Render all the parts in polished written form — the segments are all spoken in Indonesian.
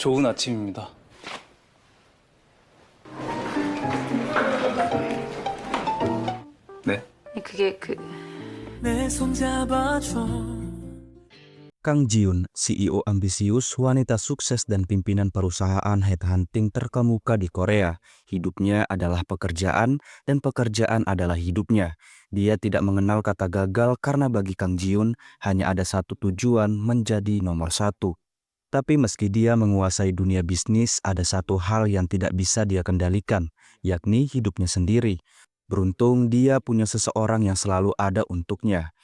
좋은 아침입니다. 네. 그게 내 손 잡아줘. Kang Ji-yoon, CEO ambisius, wanita sukses dan pimpinan perusahaan headhunting terkemuka di Korea. Hidupnya adalah pekerjaan dan pekerjaan adalah hidupnya. Dia tidak mengenal kata gagal karena bagi Kang Ji-yoon hanya ada satu tujuan, menjadi nomor satu. Tapi meski dia menguasai dunia bisnis, ada satu hal yang tidak bisa dia kendalikan, yakni hidupnya sendiri. Beruntung dia punya seseorang yang selalu ada untuknya.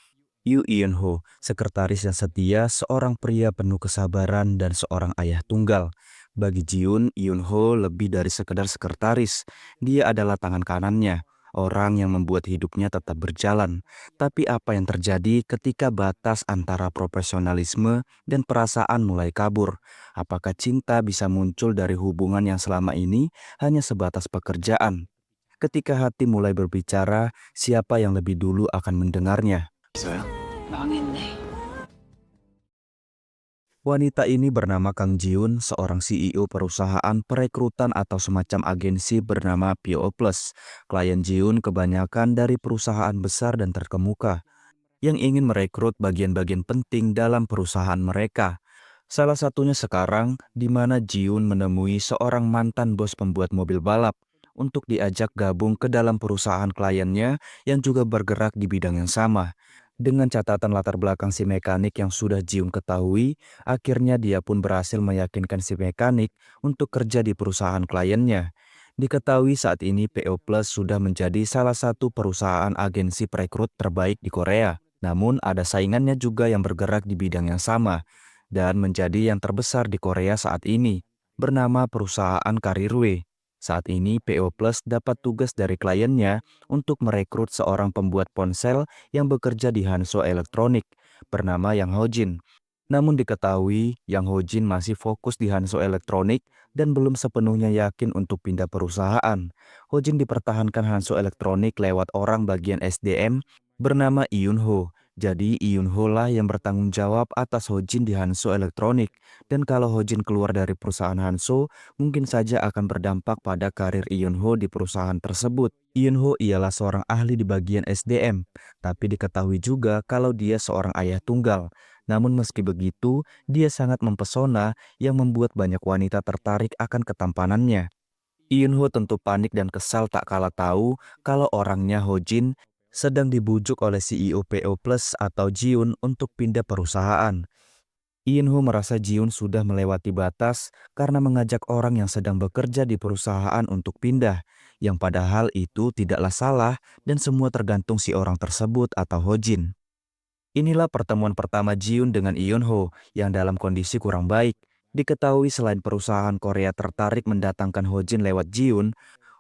Yoo Eun-ho, sekretaris yang setia, seorang pria penuh kesabaran dan seorang ayah tunggal. Bagi Ji-yoon, Eun-ho lebih dari sekedar sekretaris. Dia adalah tangan kanannya, orang yang membuat hidupnya tetap berjalan. Tapi apa yang terjadi ketika batas antara profesionalisme dan perasaan mulai kabur? Apakah cinta bisa muncul dari hubungan yang selama ini hanya sebatas pekerjaan? Ketika hati mulai berbicara, siapa yang lebih dulu akan mendengarnya? 있어요? 망했네. Wanita ini bernama Kang Ji-yoon, seorang CEO perusahaan perekrutan atau semacam agensi bernama PO Plus. Klien Ji-yoon kebanyakan dari perusahaan besar dan terkemuka yang ingin merekrut bagian-bagian penting dalam perusahaan mereka. Salah satunya sekarang di mana Ji-yoon menemui seorang mantan bos pembuat mobil balap untuk diajak gabung ke dalam perusahaan kliennya yang juga bergerak di bidang yang sama. Dengan catatan latar belakang si mekanik yang sudah Ji-yoon ketahui, akhirnya dia pun berhasil meyakinkan si mekanik untuk kerja di perusahaan kliennya. Diketahui saat ini PO Plus sudah menjadi salah satu perusahaan agensi perekrut terbaik di Korea. Namun ada saingannya juga yang bergerak di bidang yang sama dan menjadi yang terbesar di Korea saat ini, bernama perusahaan Karirwe. Saat ini PO Plus dapat tugas dari kliennya untuk merekrut seorang pembuat ponsel yang bekerja di Hanso Elektronik, bernama Yang Ho-jin. Namun diketahui Yang Ho-jin masih fokus di Hanso Elektronik dan belum sepenuhnya yakin untuk pindah perusahaan. Ho-jin dipertahankan Hanso Elektronik lewat orang bagian SDM bernama Eun-ho. Jadi Eun-ho lah yang bertanggung jawab atas Ho-jin di Hanso Elektronik. Dan kalau Ho-jin keluar dari perusahaan Hanso, mungkin saja akan berdampak pada karir Eun-ho di perusahaan tersebut. Eun-ho ialah seorang ahli di bagian SDM, tapi diketahui juga kalau dia seorang ayah tunggal. Namun meski begitu, dia sangat mempesona yang membuat banyak wanita tertarik akan ketampanannya. Eun-ho tentu panik dan kesal tak kala tahu kalau orangnya Ho-jin sedang dibujuk oleh CEO PO Plus atau Ji-yoon untuk pindah perusahaan. Eun-ho merasa Ji-yoon sudah melewati batas karena mengajak orang yang sedang bekerja di perusahaan untuk pindah, yang padahal itu tidaklah salah dan semua tergantung si orang tersebut atau Ho-jin. Inilah pertemuan pertama Ji-yoon dengan Eun-ho yang dalam kondisi kurang baik. Diketahui selain perusahaan Korea tertarik mendatangkan Ho-jin lewat Ji-yoon,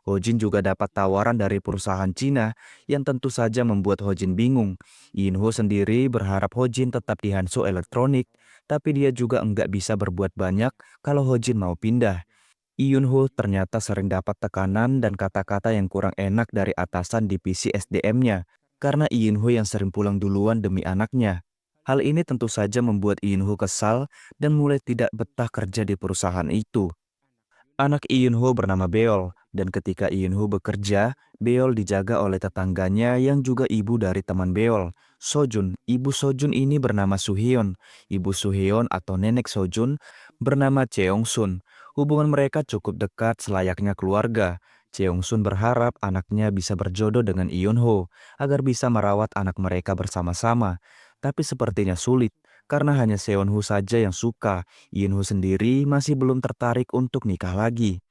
Ho-jin juga dapat tawaran dari perusahaan Cina yang tentu saja membuat Ho-jin bingung. Eun-ho sendiri berharap Ho-jin tetap di Hanso Elektronik, tapi dia juga enggak bisa berbuat banyak kalau Ho-jin mau pindah. Eun-ho ternyata sering dapat tekanan dan kata-kata yang kurang enak dari atasan divisi SDM-nya karena Eun-ho yang sering pulang duluan demi anaknya. Hal ini tentu saja membuat Eun-ho kesal dan mulai tidak betah kerja di perusahaan itu. Anak Eun-ho bernama Beol, dan ketika Eun-ho bekerja, Beol dijaga oleh tetangganya yang juga ibu dari teman Beol, Sojun. Ibu Sojun ini bernama Suhyeon. Ibu Suhyeon atau nenek Sojun bernama Cheong-sun. Hubungan mereka cukup dekat selayaknya keluarga. Cheong-sun berharap anaknya bisa berjodoh dengan Eun-ho agar bisa merawat anak mereka bersama-sama. Tapi sepertinya sulit, karena hanya Seon-ho saja yang suka. Eun-ho sendiri masih belum tertarik untuk nikah lagi.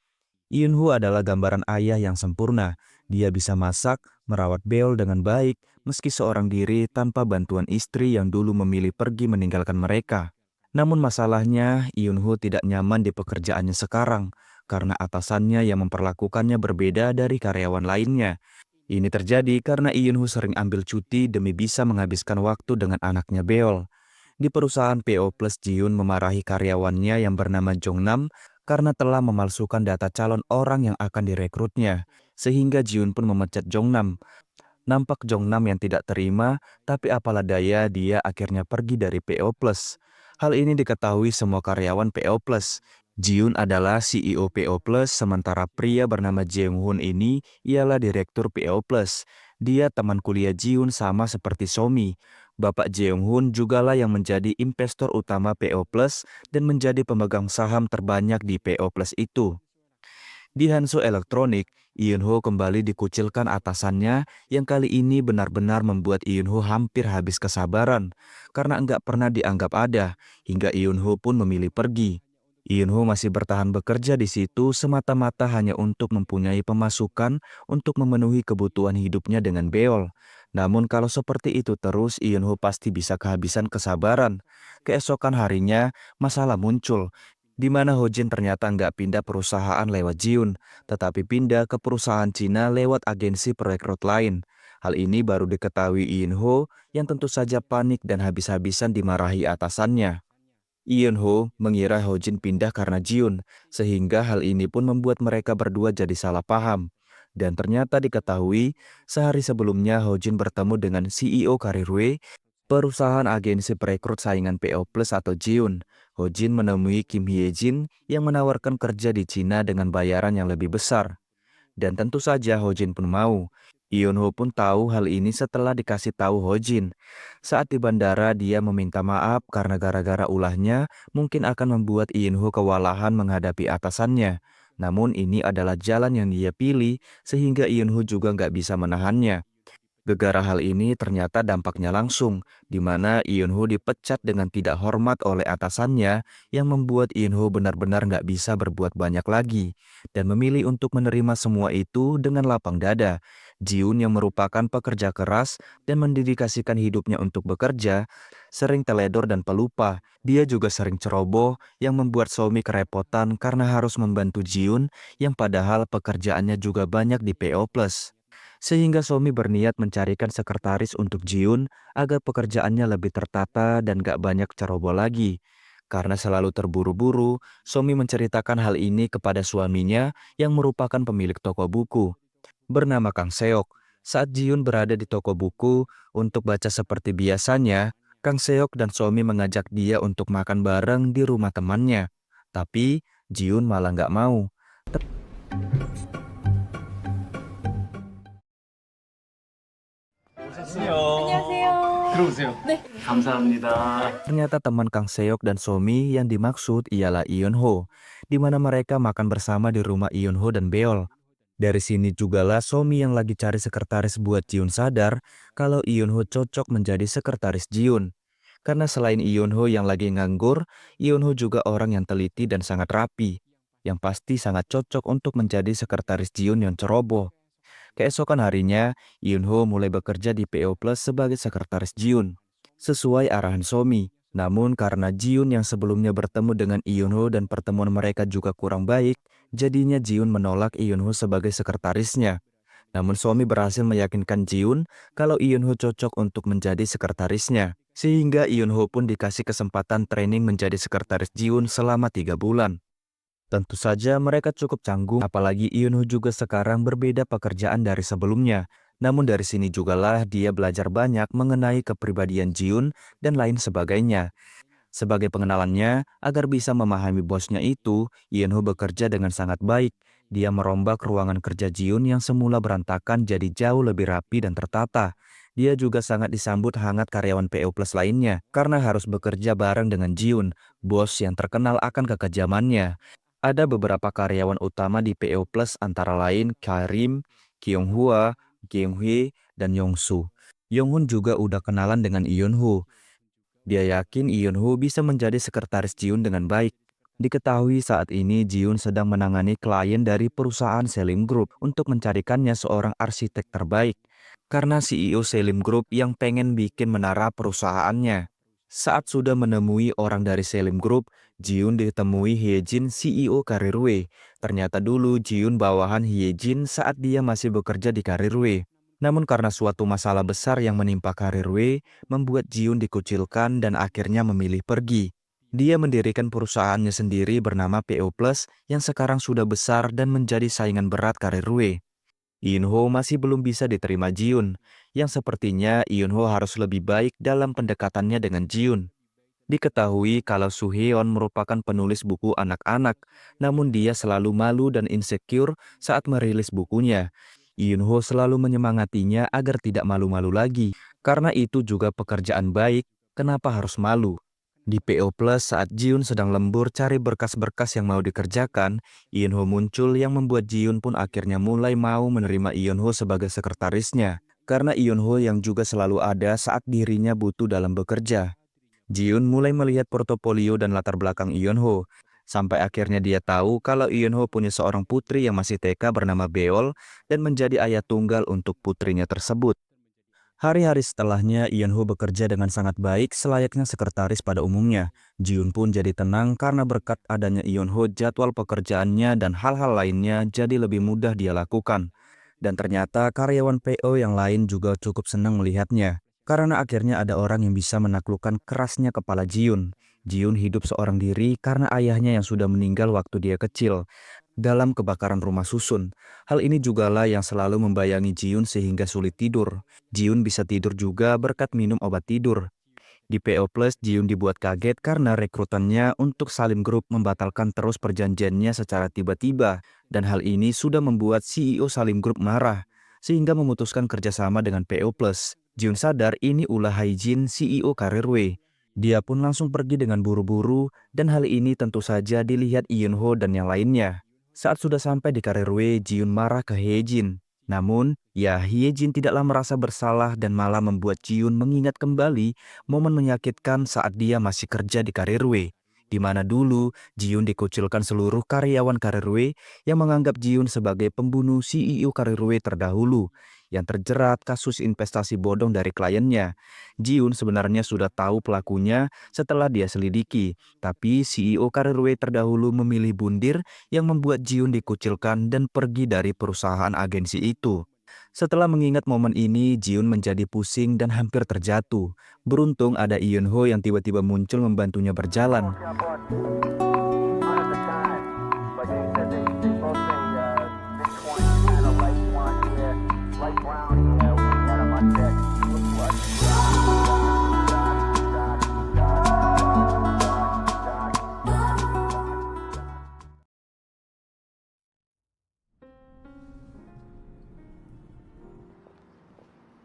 Eun-ho adalah gambaran ayah yang sempurna. Dia bisa masak, merawat Beol dengan baik, meski seorang diri tanpa bantuan istri yang dulu memilih pergi meninggalkan mereka. Namun masalahnya, Eun-ho tidak nyaman di pekerjaannya sekarang, karena atasannya yang memperlakukannya berbeda dari karyawan lainnya. Ini terjadi karena Eun-ho sering ambil cuti demi bisa menghabiskan waktu dengan anaknya Beol. Di perusahaan PO Plus, Ji-yoon memarahi karyawannya yang bernama Jong-nam karena telah memalsukan data calon orang yang akan direkrutnya, sehingga Ji-yoon pun memecat Jong-nam. Nampak Jong-nam yang tidak terima, tapi apalah daya dia akhirnya pergi dari PO Plus. Hal ini diketahui semua karyawan PO Plus. Jiun adalah CEO PO Plus, sementara pria bernama Jeong Hoon ini ialah direktur PO Plus. Dia teman kuliah Jiun sama seperti Somi. Bapak Jeong Hoon jugalah yang menjadi investor utama PO Plus dan menjadi pemegang saham terbanyak di PO Plus itu. Di Hanso Elektronik, Eun-ho kembali dikucilkan atasannya yang kali ini benar-benar membuat Eun-ho hampir habis kesabaran karena enggak pernah dianggap ada, hingga Eun-ho pun memilih pergi. Eun-ho masih bertahan bekerja di situ semata-mata hanya untuk mempunyai pemasukan untuk memenuhi kebutuhan hidupnya dengan beol. Namun kalau seperti itu terus, Eun-ho pasti bisa kehabisan kesabaran. Keesokan harinya, masalah muncul di mana Ho Jin ternyata nggak pindah perusahaan lewat Jiun, tetapi pindah ke perusahaan Cina lewat agensi perekrut lain. Hal ini baru diketahui Iin Ho yang tentu saja panik dan habis-habisan dimarahi atasannya. Iin Ho mengira Ho Jin pindah karena Jiun, sehingga hal ini pun membuat mereka berdua jadi salah paham. Dan ternyata diketahui, sehari sebelumnya Ho Jin bertemu dengan CEO Karirwe, perusahaan agensi perekrut saingan PO Plus atau Jiun. Ho Jin menemui Kim Hye Jin yang menawarkan kerja di Cina dengan bayaran yang lebih besar. Dan tentu saja Ho Jin pun mau. Eun Ho pun tahu hal ini setelah dikasih tahu Ho Jin. Saat di bandara dia meminta maaf karena gara-gara ulahnya mungkin akan membuat Eun Ho kewalahan menghadapi atasannya. Namun ini adalah jalan yang dia pilih sehingga Eun Ho juga nggak bisa menahannya. Gegara hal ini ternyata dampaknya langsung, di mana Eun Ho dipecat dengan tidak hormat oleh atasannya yang membuat Eun Ho benar-benar nggak bisa berbuat banyak lagi dan memilih untuk menerima semua itu dengan lapang dada. Jiun yang merupakan pekerja keras dan mendedikasikan hidupnya untuk bekerja, sering teledor dan pelupa. Dia juga sering ceroboh yang membuat Somi kerepotan karena harus membantu Jiun yang padahal pekerjaannya juga banyak di PO Plus. Sehingga Somi berniat mencarikan sekretaris untuk Jiun agar pekerjaannya lebih tertata dan gak banyak ceroboh lagi. Karena selalu terburu-buru, Somi menceritakan hal ini kepada suaminya yang merupakan pemilik toko buku, bernama Kang Seok. Saat Jiun berada di toko buku untuk baca seperti biasanya, Kang Seok dan Somi mengajak dia untuk makan bareng di rumah temannya. Tapi Jiun malah gak mau. 안녕하세요. 들어오세요. 네. 감사합니다. Ternyata teman Kang Seok dan Somi yang dimaksud ialah Eun Ho, di mana mereka makan bersama di rumah Eun Ho dan Beol. Dari sini jugalah Somi yang lagi cari sekretaris buat Jiun sadar kalau Eun Ho cocok menjadi sekretaris Jiun. Karena selain Eun Ho yang lagi nganggur, Eun Ho juga orang yang teliti dan sangat rapi, yang pasti sangat cocok untuk menjadi sekretaris Jiun yang ceroboh. Keesokan harinya, Eun Ho mulai bekerja di PO Plus sebagai sekretaris Jiun, sesuai arahan Somi. Namun karena Jiun yang sebelumnya bertemu dengan Eun Ho dan pertemuan mereka juga kurang baik, jadinya Jiun menolak Eun Ho sebagai sekretarisnya. Namun Somi berhasil meyakinkan Jiun kalau Eun Ho cocok untuk menjadi sekretarisnya. Sehingga Eun Ho pun dikasih kesempatan training menjadi sekretaris Jiun selama 3 bulan. Tentu saja mereka cukup canggung, apalagi Eun Ho juga sekarang berbeda pekerjaan dari sebelumnya. Namun dari sini jugalah dia belajar banyak mengenai kepribadian Jiun dan lain sebagainya. Sebagai pengenalannya, agar bisa memahami bosnya itu, Eun Ho bekerja dengan sangat baik. Dia merombak ruangan kerja Jiun yang semula berantakan jadi jauh lebih rapi dan tertata. Dia juga sangat disambut hangat karyawan PO Plus lainnya, karena harus bekerja bareng dengan Jiun, bos yang terkenal akan kekejamannya. Ada beberapa karyawan utama di PO Plus antara lain Karim, Kyung Hwa, Kyung Hee, dan Yongsu. Yonghun juga udah kenalan dengan Eun Ho. Dia yakin Eun Ho bisa menjadi sekretaris Jiun dengan baik. Diketahui saat ini Jiun sedang menangani klien dari perusahaan Selim Group untuk mencarikannya seorang arsitek terbaik. Karena CEO Selim Group yang pengen bikin menara perusahaannya. Saat sudah menemui orang dari Selim Group, Jiun ditemui Hyejin CEO Karirwe. Ternyata dulu Jiun bawahan Hyejin saat dia masih bekerja di Karirwe. Namun karena suatu masalah besar yang menimpa Karirwe, membuat Jiun dikucilkan dan akhirnya memilih pergi. Dia mendirikan perusahaannya sendiri bernama PO Plus yang sekarang sudah besar dan menjadi saingan berat Karirwe. Eun Ho masih belum bisa diterima Jiun, yang sepertinya Eun Ho harus lebih baik dalam pendekatannya dengan Jiun. Diketahui kalau Soo-hyun merupakan penulis buku anak-anak, namun dia selalu malu dan insecure saat merilis bukunya. Yoon-ho selalu menyemangatinya agar tidak malu-malu lagi, karena itu juga pekerjaan baik, kenapa harus malu? Di PO Plus saat Jiun sedang lembur cari berkas-berkas yang mau dikerjakan, Yoon-ho muncul yang membuat Jiun pun akhirnya mulai mau menerima Yoon-ho sebagai sekretarisnya. Karena Yoon-ho yang juga selalu ada saat dirinya butuh dalam bekerja. Jiun mulai melihat portofolio dan latar belakang Yoon-ho, sampai akhirnya dia tahu kalau Yoon-ho punya seorang putri yang masih TK bernama Beol dan menjadi ayah tunggal untuk putrinya tersebut. Hari-hari setelahnya, Yoon-ho bekerja dengan sangat baik selayaknya sekretaris pada umumnya. Jiun pun jadi tenang karena berkat adanya Yoon-ho jadwal pekerjaannya dan hal-hal lainnya jadi lebih mudah dia lakukan. Dan ternyata karyawan PO yang lain juga cukup senang melihatnya. Karena akhirnya ada orang yang bisa menaklukkan kerasnya kepala Jiun. Jiun hidup seorang diri karena ayahnya yang sudah meninggal waktu dia kecil dalam kebakaran rumah susun. Hal ini jugalah yang selalu membayangi Jiun sehingga sulit tidur. Jiun bisa tidur juga berkat minum obat tidur. Di PO Plus, Jiun dibuat kaget karena rekrutannya untuk Salim Group membatalkan terus perjanjiannya secara tiba-tiba. Dan hal ini sudah membuat CEO Salim Group marah, sehingga memutuskan kerjasama dengan PO Plus. Jiun sadar ini ulah Hae-jin, CEO Careerway. Dia pun langsung pergi dengan buru-buru, dan hal ini tentu saja dilihat Yoon-ho dan yang lainnya. Saat sudah sampai di Careerway, Jiun marah ke Hae-jin. Namun, ya Hae-jin tidaklah merasa bersalah dan malah membuat Jiun mengingat kembali momen menyakitkan saat dia masih kerja di Careerway, di mana dulu Jiun dikucilkan seluruh karyawan Careerway yang menganggap Jiun sebagai pembunuh CEO Careerway terdahulu yang terjerat kasus investasi bodong dari kliennya. Jiun sebenarnya sudah tahu pelakunya setelah dia selidiki, tapi CEO Careerway terdahulu memilih bundir yang membuat Jiun dikucilkan dan pergi dari perusahaan agensi itu. Setelah mengingat momen ini, Jiun menjadi pusing dan hampir terjatuh. Beruntung ada Yoon-ho yang tiba-tiba muncul membantunya berjalan.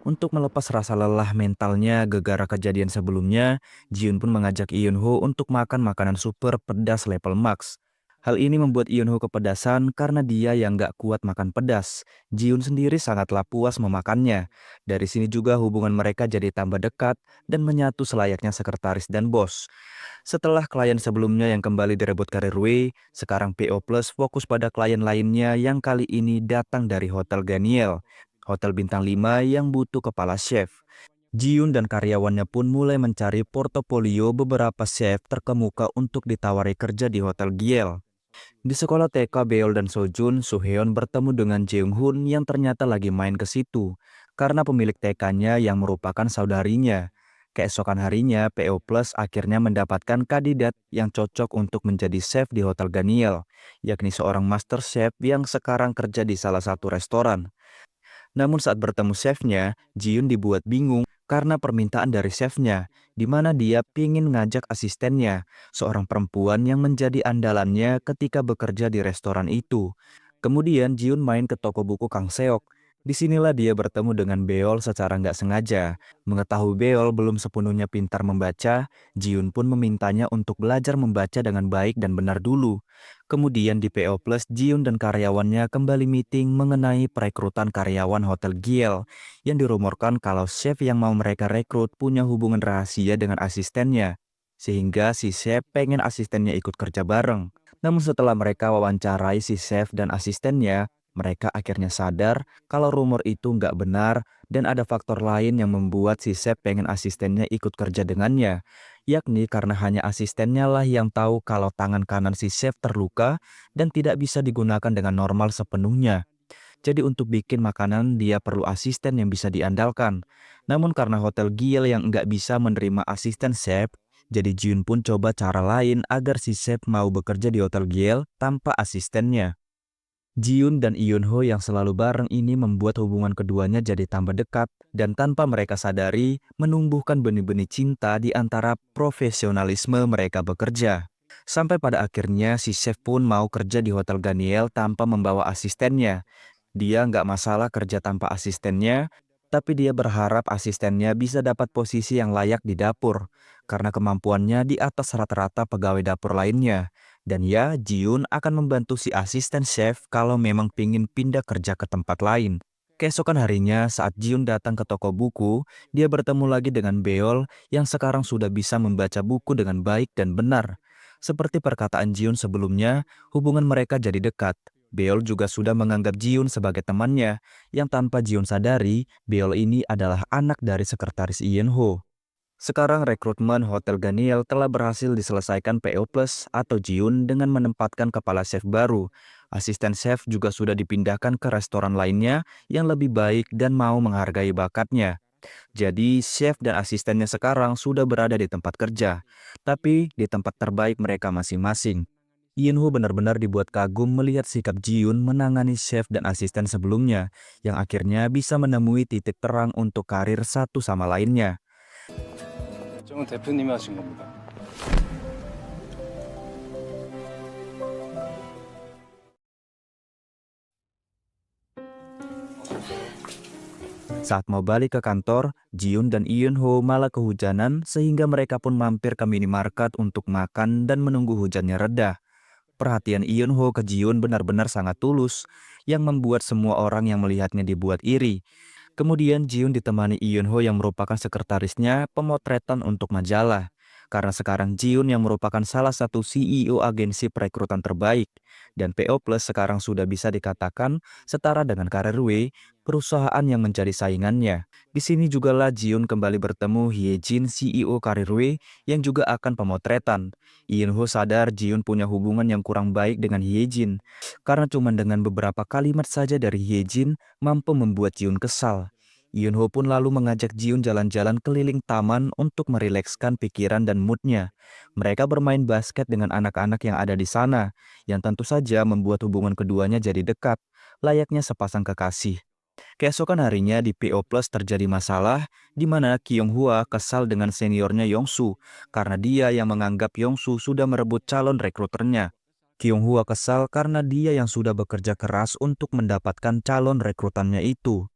Untuk melepas rasa lelah mentalnya gegara kejadian sebelumnya, Jiun pun mengajak Yoon-ho untuk makan makanan super pedas level max. Hal ini membuat Yoon-ho kepedasan karena dia yang gak kuat makan pedas. Jiun sendiri sangatlah puas memakannya. Dari sini juga hubungan mereka jadi tambah dekat dan menyatu selayaknya sekretaris dan bos. Setelah klien sebelumnya yang kembali direbut Careerway, sekarang PO Plus fokus pada klien lainnya yang kali ini datang dari Hotel Ganiel, hotel bintang 5 yang butuh kepala chef. Jiun dan karyawannya pun mulai mencari portofolio beberapa chef terkemuka untuk ditawari kerja di Hotel Giel. Di sekolah TK Beol dan Sojun, Soo-hyun bertemu dengan Jeong-hun yang ternyata lagi main ke situ, karena pemilik TK-nya yang merupakan saudarinya. Keesokan harinya, PO Plus akhirnya mendapatkan kandidat yang cocok untuk menjadi chef di Hotel Ganiel, yakni seorang master chef yang sekarang kerja di salah satu restoran. Namun saat bertemu chefnya, Jiun dibuat bingung karena permintaan dari chefnya, di mana dia pingin ngajak asistennya, seorang perempuan yang menjadi andalannya ketika bekerja di restoran itu. Kemudian Jiun main ke toko buku Kang Seok. Disinilah dia bertemu dengan Beol secara nggak sengaja. Mengetahui Beol belum sepenuhnya pintar membaca, Jiun pun memintanya untuk belajar membaca dengan baik dan benar dulu. Kemudian di PO Plus, Jiun dan karyawannya kembali meeting mengenai perekrutan karyawan Hotel Giel yang dirumorkan kalau chef yang mau mereka rekrut punya hubungan rahasia dengan asistennya. Sehingga si chef pengen asistennya ikut kerja bareng. Namun setelah mereka wawancarai si chef dan asistennya, mereka akhirnya sadar kalau rumor itu nggak benar dan ada faktor lain yang membuat si chef pengen asistennya ikut kerja dengannya. Yakni karena hanya asistennya lah yang tahu kalau tangan kanan si chef terluka dan tidak bisa digunakan dengan normal sepenuhnya. Jadi untuk bikin makanan dia perlu asisten yang bisa diandalkan. Namun karena Hotel Giel yang nggak bisa menerima asisten chef, jadi Jun pun coba cara lain agar si chef mau bekerja di Hotel Giel tanpa asistennya. Jiun dan Eun Ho yang selalu bareng ini membuat hubungan keduanya jadi tambah dekat dan tanpa mereka sadari menumbuhkan benih-benih cinta di antara profesionalisme mereka bekerja. Sampai pada akhirnya si chef pun mau kerja di Hotel Ganiel tanpa membawa asistennya. Dia nggak masalah kerja tanpa asistennya, tapi dia berharap asistennya bisa dapat posisi yang layak di dapur, karena kemampuannya di atas rata-rata pegawai dapur lainnya. Dan ya, Jiun akan membantu si asisten chef kalau memang pingin pindah kerja ke tempat lain. Keesokan harinya, saat Jiun datang ke toko buku, dia bertemu lagi dengan Beol yang sekarang sudah bisa membaca buku dengan baik dan benar. Seperti perkataan Jiun sebelumnya, hubungan mereka jadi dekat. Beol juga sudah menganggap Jiun sebagai temannya, yang tanpa Jiun sadari, Beol ini adalah anak dari sekretaris Eun Ho. Sekarang rekrutmen Hotel Ganiel telah berhasil diselesaikan PO Plus atau Jiun dengan menempatkan kepala chef baru. Asisten chef juga sudah dipindahkan ke restoran lainnya yang lebih baik dan mau menghargai bakatnya. Jadi, chef dan asistennya sekarang sudah berada di tempat kerja, tapi di tempat terbaik mereka masing-masing. Eun Ho benar-benar dibuat kagum melihat sikap Jiun menangani chef dan asisten sebelumnya, yang akhirnya bisa menemui titik terang untuk karir satu sama lainnya. 정은 대표님이 하신 겁니다. Saat mau balik ke kantor, Jiun dan Eun Ho malah kehujanan sehingga mereka pun mampir ke minimarket untuk makan dan menunggu hujannya reda. Perhatian Eun Ho ke Jiun benar-benar sangat tulus, yang membuat semua orang yang melihatnya dibuat iri. Kemudian Jiun ditemani Eun Ho yang merupakan sekretarisnya pemotretan untuk majalah. Karena sekarang Jiun yang merupakan salah satu CEO agensi perekrutan terbaik. Dan PO Plus sekarang sudah bisa dikatakan setara dengan Karir W, perusahaan yang menjadi saingannya. Di sini jugalah Jiun kembali bertemu Hye Jin, CEO Karir W, yang juga akan pemotretan. Eun Ho sadar Jiun punya hubungan yang kurang baik dengan Hye Jin. Karena cuma dengan beberapa kalimat saja dari Hye Jin mampu membuat Jiun kesal. Eun Ho pun lalu mengajak Jiun jalan-jalan keliling taman untuk merilekskan pikiran dan moodnya. Mereka bermain basket dengan anak-anak yang ada di sana, yang tentu saja membuat hubungan keduanya jadi dekat, layaknya sepasang kekasih. Keesokan harinya di PO Plus terjadi masalah, di mana Kyung Hwa kesal dengan seniornya Yongsu, karena dia yang menganggap Yongsu sudah merebut calon rekruternya. Kyung Hwa kesal karena dia yang sudah bekerja keras untuk mendapatkan calon rekrutannya itu.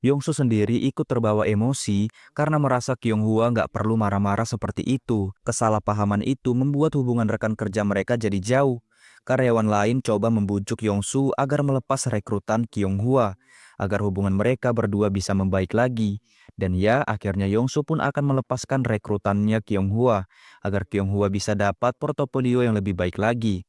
Yongsu sendiri ikut terbawa emosi karena merasa Kyung Hwa nggak perlu marah-marah seperti itu. Kesalahpahaman itu membuat hubungan rekan kerja mereka jadi jauh. Karyawan lain coba membujuk Yongsu agar melepas rekrutan Kyung Hwa, agar hubungan mereka berdua bisa membaik lagi. Dan ya, akhirnya Yongsu pun akan melepaskan rekrutannya Kyung Hwa, agar Kyung Hwa bisa dapat portofolio yang lebih baik lagi.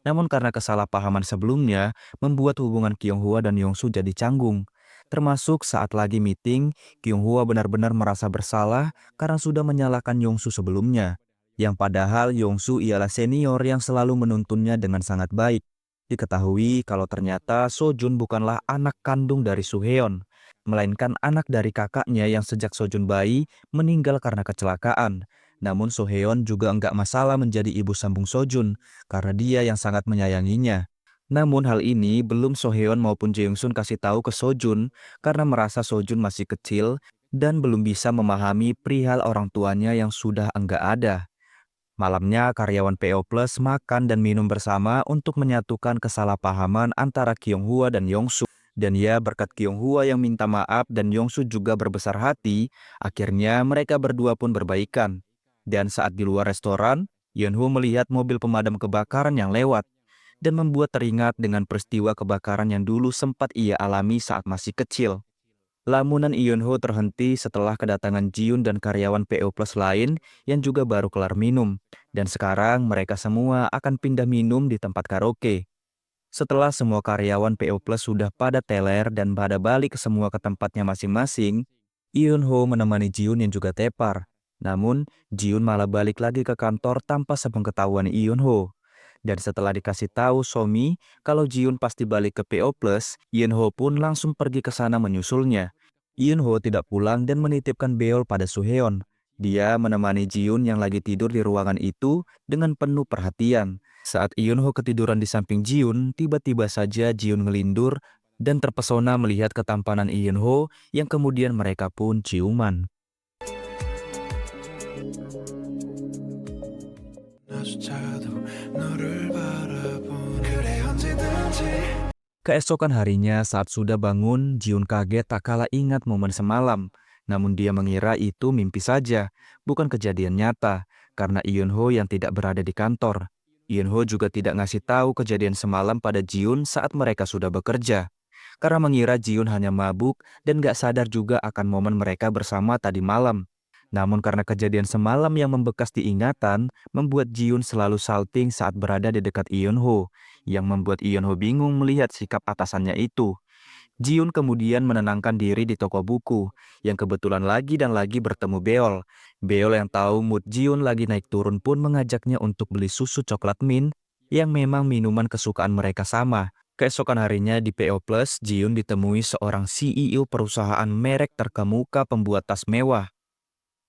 Namun karena kesalahpahaman sebelumnya, membuat hubungan Kyung Hwa dan Yongsu jadi canggung. Termasuk saat lagi meeting, Kyung Hwa benar-benar merasa bersalah karena sudah menyalahkan Yongsu sebelumnya. Yang padahal Yongsu ialah senior yang selalu menuntunnya dengan sangat baik. Diketahui kalau ternyata Sojun bukanlah anak kandung dari Suheon, melainkan anak dari kakaknya yang sejak Sojun bayi meninggal karena kecelakaan. Namun Soheon juga enggak masalah menjadi ibu sambung Sojun karena dia yang sangat menyayanginya. Namun hal ini belum Soheon maupun Jeongsun kasih tahu ke Sojun karena merasa Sojun masih kecil dan belum bisa memahami perihal orang tuanya yang sudah enggak ada. Malamnya karyawan PO Plus makan dan minum bersama untuk menyatukan kesalahpahaman antara Kyung Hwa dan Yongsu. Dan ya berkat Kyung Hwa yang minta maaf dan Yongsu juga berbesar hati, akhirnya mereka berdua pun berbaikan. Dan saat di luar restoran, Yeonho melihat mobil pemadam kebakaran yang lewat dan membuat teringat dengan peristiwa kebakaran yang dulu sempat ia alami saat masih kecil. Lamunan Yeonho terhenti setelah kedatangan Jiun dan karyawan PO Plus lain yang juga baru kelar minum. Dan sekarang mereka semua akan pindah minum di tempat karaoke. Setelah semua karyawan PO Plus sudah pada teler dan pada balik semua ke tempatnya masing-masing, Yeonho menemani Jiun yang juga tepar. Namun, Jiun malah balik lagi ke kantor tanpa sepengetahuan Yeonho. Dan setelah dikasih tahu Somi kalau Jiun pasti balik ke PO Plus, Yeonho pun langsung pergi ke sana menyusulnya. Yeonho tidak pulang dan menitipkan Beol pada Suheon. Dia menemani Jiun yang lagi tidur di ruangan itu dengan penuh perhatian. Saat Eun-ho ketiduran di samping Jiun, tiba-tiba saja Jiun ngelindur dan terpesona melihat ketampanan Eun-ho yang kemudian mereka pun ciuman. Keesokan harinya saat sudah bangun, Jiun kaget tak kala ingat momen semalam. Namun dia mengira itu mimpi saja, bukan kejadian nyata, karena Eun-ho yang tidak berada di kantor. Eun-ho juga tidak ngasih tahu kejadian semalam pada Jiun saat mereka sudah bekerja. Karena mengira Jiun hanya mabuk dan gak sadar juga akan momen mereka bersama tadi malam. Namun karena kejadian semalam yang membekas di ingatan, membuat Jiun selalu salting saat berada di dekat Eun-ho, yang membuat Eun-ho bingung melihat sikap atasannya itu. Jiun kemudian menenangkan diri di toko buku, yang kebetulan lagi dan lagi bertemu Beol. Beol yang tahu mood Jiun lagi naik turun pun mengajaknya untuk beli susu coklat mint, yang memang minuman kesukaan mereka sama. Keesokan harinya di PO Plus, Jiun ditemui seorang CEO perusahaan merek terkemuka pembuat tas mewah.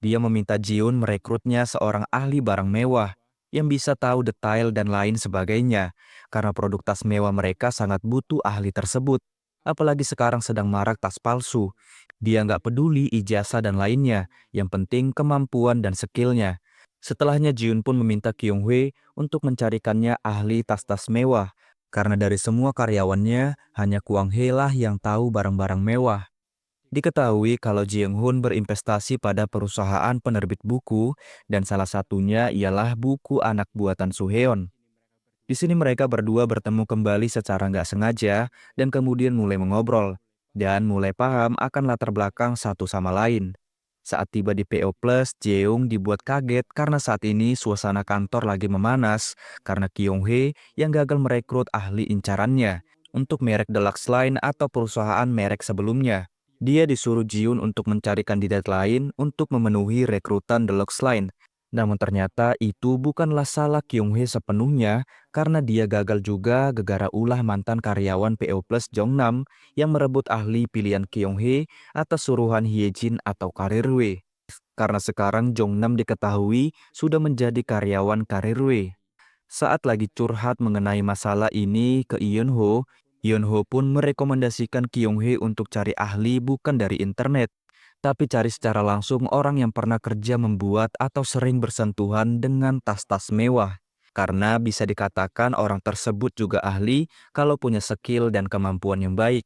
Dia meminta Jiun merekrutnya seorang ahli barang mewah yang bisa tahu detail dan lain sebagainya, karena produk tas mewah mereka sangat butuh ahli tersebut. Apalagi sekarang sedang marak tas palsu. Dia nggak peduli ijazah dan lainnya, yang penting kemampuan dan skillnya. Setelahnya Jiun pun meminta Kyung-hwe untuk mencarikannya ahli tas-tas mewah, karena dari semua karyawannya, hanya Kwang-hee lah yang tahu barang-barang mewah. Diketahui kalau Jeong-hoon berinvestasi pada perusahaan penerbit buku, dan salah satunya ialah buku anak buatan Suheon. Di sini mereka berdua bertemu kembali secara nggak sengaja dan kemudian mulai mengobrol dan mulai paham akan latar belakang satu sama lain. Saat tiba di PO Plus, Jeong dibuat kaget karena saat ini suasana kantor lagi memanas karena Kyung-hee yang gagal merekrut ahli incarannya untuk merek Deluxe Line atau perusahaan merek sebelumnya. Dia disuruh Jiun untuk mencari kandidat lain untuk memenuhi rekrutan Deluxe Line. Namun ternyata itu bukanlah salah Kyung-hee sepenuhnya karena dia gagal juga gegara ulah mantan karyawan PO Plus Jongnam yang merebut ahli pilihan Kyung-hee atas suruhan Hyejin atau Karirwe. Karena sekarang Jongnam diketahui sudah menjadi karyawan Karirwe. Saat lagi curhat mengenai masalah ini ke Eun-ho, Eun-ho pun merekomendasikan Kyung-hee untuk cari ahli bukan dari internet, tapi cari secara langsung orang yang pernah kerja membuat atau sering bersentuhan dengan tas-tas mewah. Karena bisa dikatakan orang tersebut juga ahli kalau punya skill dan kemampuan yang baik.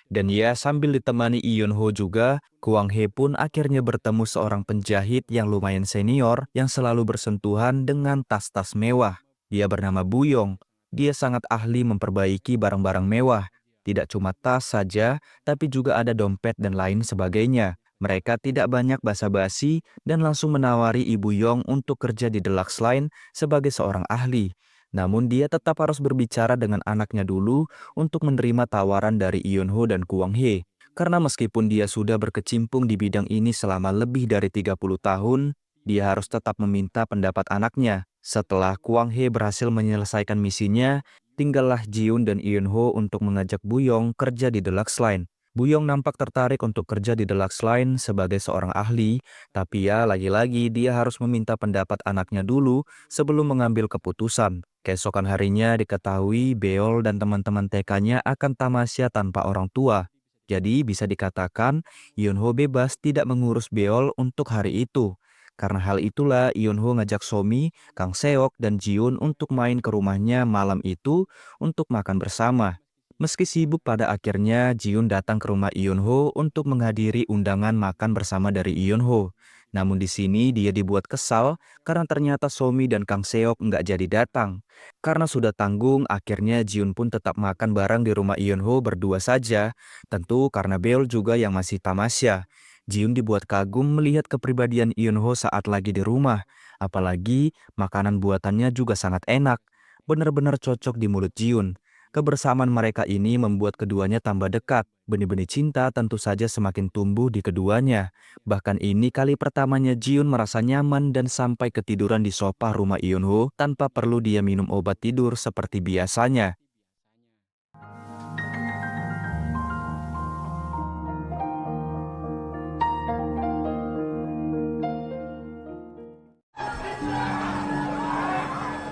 Dan ya, sambil ditemani Eun-ho juga, Kwang-hee pun akhirnya bertemu seorang penjahit yang lumayan senior yang selalu bersentuhan dengan tas-tas mewah. Dia bernama Buyong. Dia sangat ahli memperbaiki barang-barang mewah. Tidak cuma tas saja, tapi juga ada dompet dan lain sebagainya. Mereka tidak banyak basa-basi dan langsung menawari Ibu Yong untuk kerja di Deluxe Line sebagai seorang ahli. Namun dia tetap harus berbicara dengan anaknya dulu untuk menerima tawaran dari Eun-ho dan Kwang-hee. Karena meskipun dia sudah berkecimpung di bidang ini selama lebih dari 30 tahun, dia harus tetap meminta pendapat anaknya. Setelah Kwang-hee berhasil menyelesaikan misinya, tinggallah Jiun dan Eun-ho untuk mengajak Buyong kerja di Deluxe Line. Buyong nampak tertarik untuk kerja di Deluxe Line sebagai seorang ahli, tapi ya lagi-lagi dia harus meminta pendapat anaknya dulu sebelum mengambil keputusan. Keesokan harinya diketahui Beol dan teman-teman TK-nya akan tamasya tanpa orang tua. Jadi bisa dikatakan Eun-ho bebas tidak mengurus Beol untuk hari itu. Karena hal itulah Eun-ho ngajak Somi, Kang Seok, dan Jiun untuk main ke rumahnya malam itu untuk makan bersama. Meski sibuk, pada akhirnya Jiun datang ke rumah Eun-ho untuk menghadiri undangan makan bersama dari Eun-ho. Namun di sini dia dibuat kesal karena ternyata Somi dan Kang Seok nggak jadi datang. Karena sudah tanggung, akhirnya Jiun pun tetap makan bareng di rumah Eun-ho berdua saja. Tentu karena Beol juga yang masih tamasya. Jiun dibuat kagum melihat kepribadian Eun-ho saat lagi di rumah. Apalagi makanan buatannya juga sangat enak. Benar-benar cocok di mulut Jiun. Kebersamaan mereka ini membuat keduanya tambah dekat. Benih-benih cinta tentu saja semakin tumbuh di keduanya. Bahkan ini kali pertamanya Jiun merasa nyaman dan sampai ketiduran di sofa rumah Eun-ho tanpa perlu dia minum obat tidur seperti biasanya.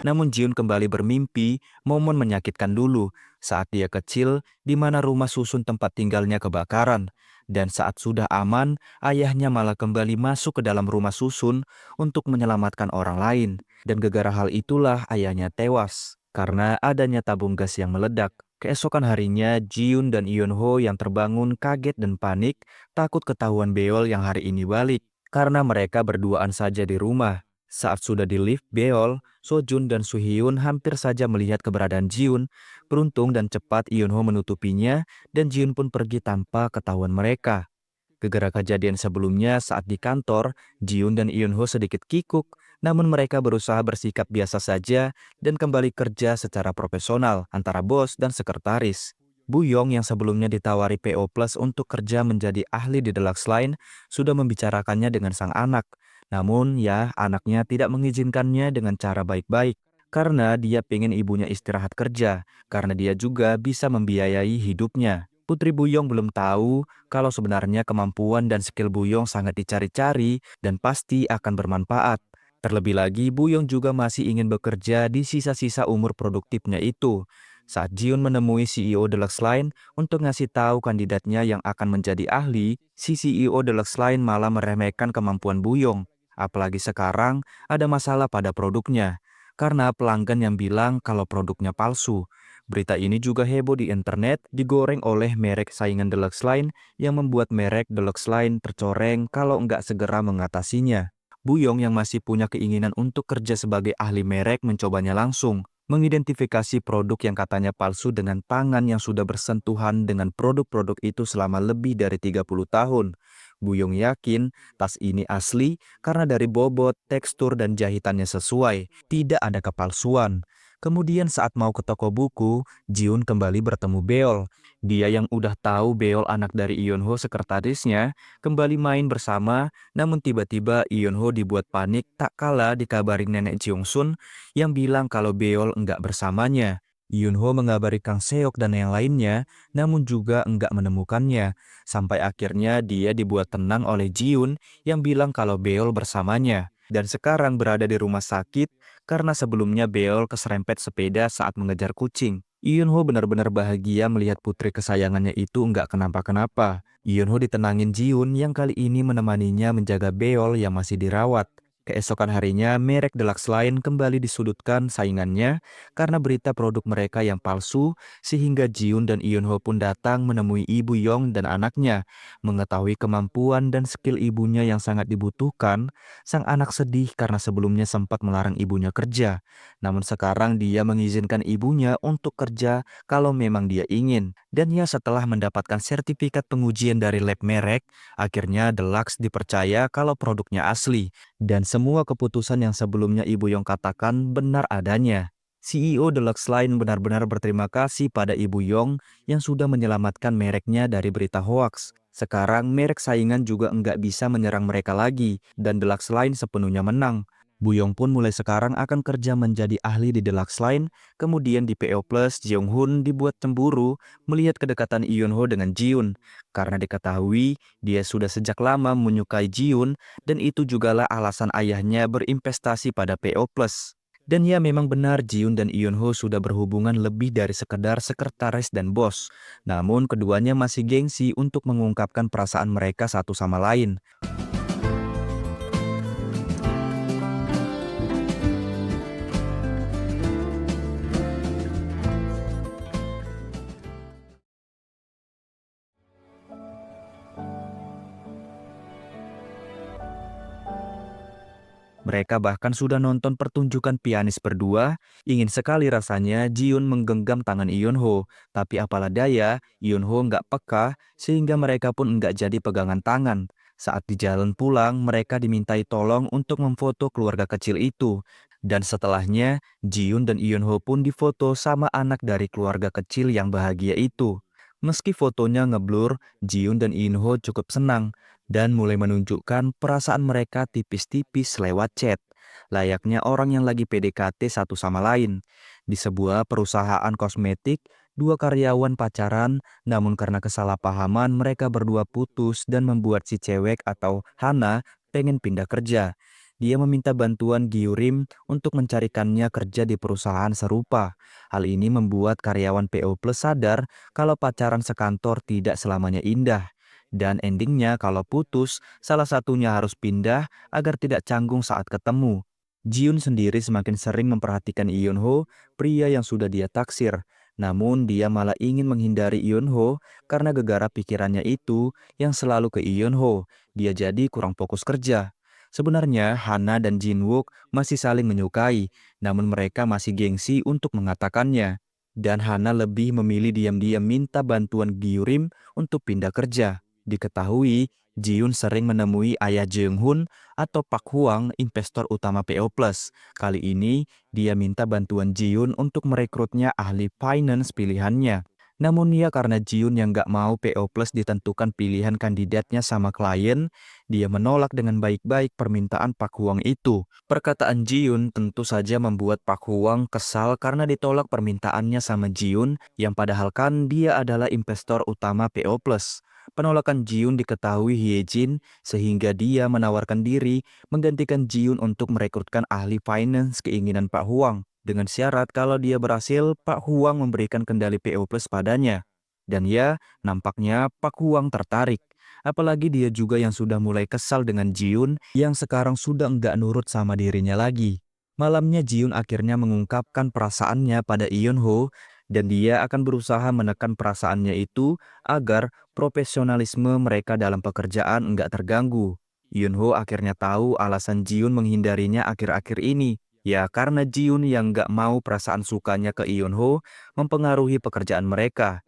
Namun Jiun kembali bermimpi momen menyakitkan dulu saat dia kecil di mana rumah susun tempat tinggalnya kebakaran. Dan saat sudah aman, ayahnya malah kembali masuk ke dalam rumah susun untuk menyelamatkan orang lain. Dan gara-gara hal itulah ayahnya tewas karena adanya tabung gas yang meledak. Keesokan harinya, Jiun dan Eunho yang terbangun kaget dan panik, takut ketahuan Beol yang hari ini balik. Karena mereka berduaan saja di rumah. Saat sudah di lift Beol, Sojun dan Suhyun hampir saja melihat keberadaan Jiun. Beruntung dan cepat Eunho menutupinya dan Jiun pun pergi tanpa ketahuan mereka. Gegara kejadian sebelumnya saat di kantor, Jiun dan Eunho sedikit kikuk, namun mereka berusaha bersikap biasa saja dan kembali kerja secara profesional antara bos dan sekretaris. Bu Yong yang sebelumnya ditawari PO Plus untuk kerja menjadi ahli di Deluxe Line sudah membicarakannya dengan sang anak. Namun ya, anaknya tidak mengizinkannya dengan cara baik-baik. Karena dia pengen ibunya istirahat kerja, karena dia juga bisa membiayai hidupnya. Putri Buyong belum tahu kalau sebenarnya kemampuan dan skill Buyong sangat dicari-cari dan pasti akan bermanfaat. Terlebih lagi, Buyong juga masih ingin bekerja di sisa-sisa umur produktifnya itu. Saat Jiun menemui CEO Deluxe Line untuk ngasih tahu kandidatnya yang akan menjadi ahli, si CEO Deluxe Line malah meremehkan kemampuan Buyong. Apalagi sekarang ada masalah pada produknya. Karena pelanggan yang bilang kalau produknya palsu. Berita ini juga heboh di internet, digoreng oleh merek saingan Deluxe Line yang membuat merek Deluxe Line tercoreng kalau nggak segera mengatasinya. Buyong yang masih punya keinginan untuk kerja sebagai ahli merek mencobanya langsung, mengidentifikasi produk yang katanya palsu dengan tangan yang sudah bersentuhan dengan produk-produk itu selama lebih dari 30 tahun. Buyong yakin tas ini asli karena dari bobot, tekstur, dan jahitannya sesuai, tidak ada kepalsuan. Kemudian saat mau ke toko buku, Jiun kembali bertemu Beol. Dia yang udah tahu Beol anak dari Eunho sekretarisnya, kembali main bersama, namun tiba-tiba Eunho dibuat panik tak kala dikabarin nenek Jeongsun yang bilang kalau Beol enggak bersamanya. Eunho mengabari Kang Seok dan yang lainnya, namun juga enggak menemukannya. Sampai akhirnya dia dibuat tenang oleh Jiun yang bilang kalau Beol bersamanya. Dan sekarang berada di rumah sakit karena sebelumnya Beol keserempet sepeda saat mengejar kucing. Eunho benar-benar bahagia melihat putri kesayangannya itu enggak kenapa-kenapa. Eunho ditenangin Jiun yang kali ini menemaninya menjaga Beol yang masih dirawat. Keesokan harinya, merek Deluxe Line kembali disudutkan saingannya karena berita produk mereka yang palsu, sehingga Jiun dan Eunho pun datang menemui Ibu Yong dan anaknya. Mengetahui kemampuan dan skill ibunya yang sangat dibutuhkan, sang anak sedih karena sebelumnya sempat melarang ibunya kerja. Namun sekarang dia mengizinkan ibunya untuk kerja kalau memang dia ingin. Dan ya setelah mendapatkan sertifikat pengujian dari lab merek, akhirnya Deluxe dipercaya kalau produknya asli. Dan semua keputusan yang sebelumnya Ibu Yong katakan benar adanya. CEO Deluxe Line benar-benar berterima kasih pada Ibu Yong yang sudah menyelamatkan mereknya dari berita hoaks. Sekarang merek saingan juga enggak bisa menyerang mereka lagi dan Deluxe Line sepenuhnya menang. Bu Yong pun mulai sekarang akan kerja menjadi ahli di Deluxe Line, kemudian di PO Plus, Jeong Hun dibuat cemburu melihat kedekatan Eunho dengan Jiun. Karena diketahui dia sudah sejak lama menyukai Jiun dan itu jugalah alasan ayahnya berinvestasi pada PO Plus. Dan ya memang benar Jiun dan Eunho sudah berhubungan lebih dari sekedar sekretaris dan bos. Namun keduanya masih gengsi untuk mengungkapkan perasaan mereka satu sama lain. Mereka bahkan sudah nonton pertunjukan pianis berdua, ingin sekali rasanya Jiun menggenggam tangan Eunho. Tapi apalah daya, Eunho nggak peka sehingga mereka pun nggak jadi pegangan tangan. Saat di jalan pulang, mereka dimintai tolong untuk memfoto keluarga kecil itu. Dan setelahnya, Jiun dan Eunho pun difoto sama anak dari keluarga kecil yang bahagia itu. Meski fotonya ngeblur, Jiun dan Eunho cukup senang dan mulai menunjukkan perasaan mereka tipis-tipis lewat chat, layaknya orang yang lagi PDKT satu sama lain. Di sebuah perusahaan kosmetik, dua karyawan pacaran, namun karena kesalahpahaman mereka berdua putus dan membuat si cewek atau Hana pengen pindah kerja. Dia meminta bantuan Gyurim untuk mencarikannya kerja di perusahaan serupa. Hal ini membuat karyawan PO Plus sadar kalau pacaran sekantor tidak selamanya indah. Dan endingnya kalau putus, salah satunya harus pindah agar tidak canggung saat ketemu. Jiun sendiri semakin sering memperhatikan Eunho, pria yang sudah dia taksir. Namun dia malah ingin menghindari Eunho karena gegara pikirannya itu yang selalu ke Eunho. Dia jadi kurang fokus kerja. Sebenarnya Hana dan Jinwook masih saling menyukai, namun mereka masih gengsi untuk mengatakannya. Dan Hana lebih memilih diam-diam minta bantuan Gyurim untuk pindah kerja. Diketahui, Jiun sering menemui ayah Jeong-hun atau Pak Hwang, investor utama PO Plus. Kali ini, dia minta bantuan Jiun untuk merekrutnya ahli finance pilihannya. Namun ya karena Jiun yang gak mau PO Plus ditentukan pilihan kandidatnya sama klien, dia menolak dengan baik-baik permintaan Pak Hwang itu. Perkataan Jiun tentu saja membuat Pak Hwang kesal karena ditolak permintaannya sama Jiun, yang padahal kan dia adalah investor utama PO Plus. Penolakan Jiun diketahui Hyejin sehingga dia menawarkan diri menggantikan Jiun untuk merekrutkan ahli finance keinginan Pak Hwang. Dengan syarat kalau dia berhasil, Pak Hwang memberikan kendali PO Plus padanya. Dan ya, nampaknya Pak Hwang tertarik. Apalagi dia juga yang sudah mulai kesal dengan Jiun yang sekarang sudah enggak nurut sama dirinya lagi. Malamnya Jiun akhirnya mengungkapkan perasaannya pada Eunho dan dia akan berusaha menekan perasaannya itu agar profesionalisme mereka dalam pekerjaan enggak terganggu. Eunho akhirnya tahu alasan Jiun menghindarinya akhir-akhir ini. Ya karena Jiun yang gak mau perasaan sukanya ke Eunho mempengaruhi pekerjaan mereka.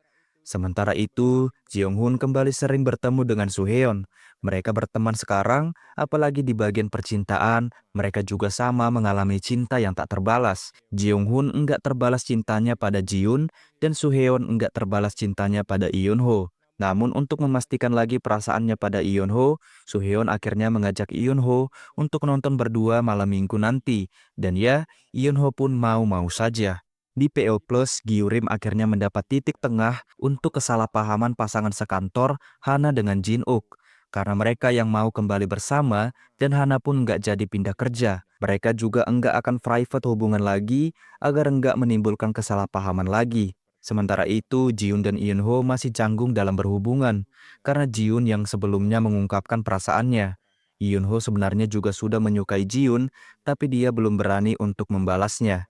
Sementara itu, Jeong-hun kembali sering bertemu dengan Suheon. Mereka berteman sekarang, apalagi di bagian percintaan, mereka juga sama mengalami cinta yang tak terbalas. Jeong-hun enggak terbalas cintanya pada Jiun, dan Suheon enggak terbalas cintanya pada Eunho. Namun untuk memastikan lagi perasaannya pada Eunho, Suheon akhirnya mengajak Eunho untuk nonton berdua malam minggu nanti. Dan ya, Eunho pun mau-mau saja. Di PO Plus, Gyurim akhirnya mendapat titik tengah untuk kesalahpahaman pasangan sekantor Hana dengan Jin-uk. Karena mereka yang mau kembali bersama dan Hana pun nggak jadi pindah kerja. Mereka juga enggak akan private hubungan lagi agar enggak menimbulkan kesalahpahaman lagi. Sementara itu, Jiun dan Eunho masih canggung dalam berhubungan karena Jiun yang sebelumnya mengungkapkan perasaannya. Eunho sebenarnya juga sudah menyukai Jiun, tapi dia belum berani untuk membalasnya.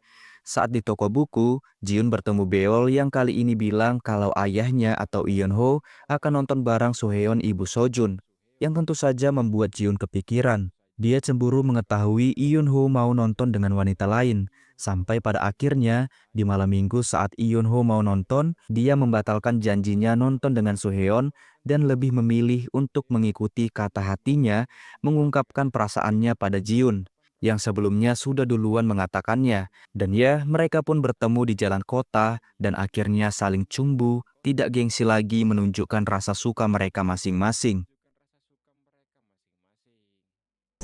Saat di toko buku, Jiun bertemu Beol yang kali ini bilang kalau ayahnya atau Eunho akan nonton bareng Suheon ibu Sojun, yang tentu saja membuat Jiun kepikiran. Dia cemburu mengetahui Eunho mau nonton dengan wanita lain, sampai pada akhirnya di malam minggu saat Eunho mau nonton, dia membatalkan janjinya nonton dengan Suheon dan lebih memilih untuk mengikuti kata hatinya mengungkapkan perasaannya pada Jiun yang sebelumnya sudah duluan mengatakannya. Dan ya, mereka pun bertemu di jalan kota dan akhirnya saling cumbu, tidak gengsi lagi menunjukkan rasa suka mereka masing-masing.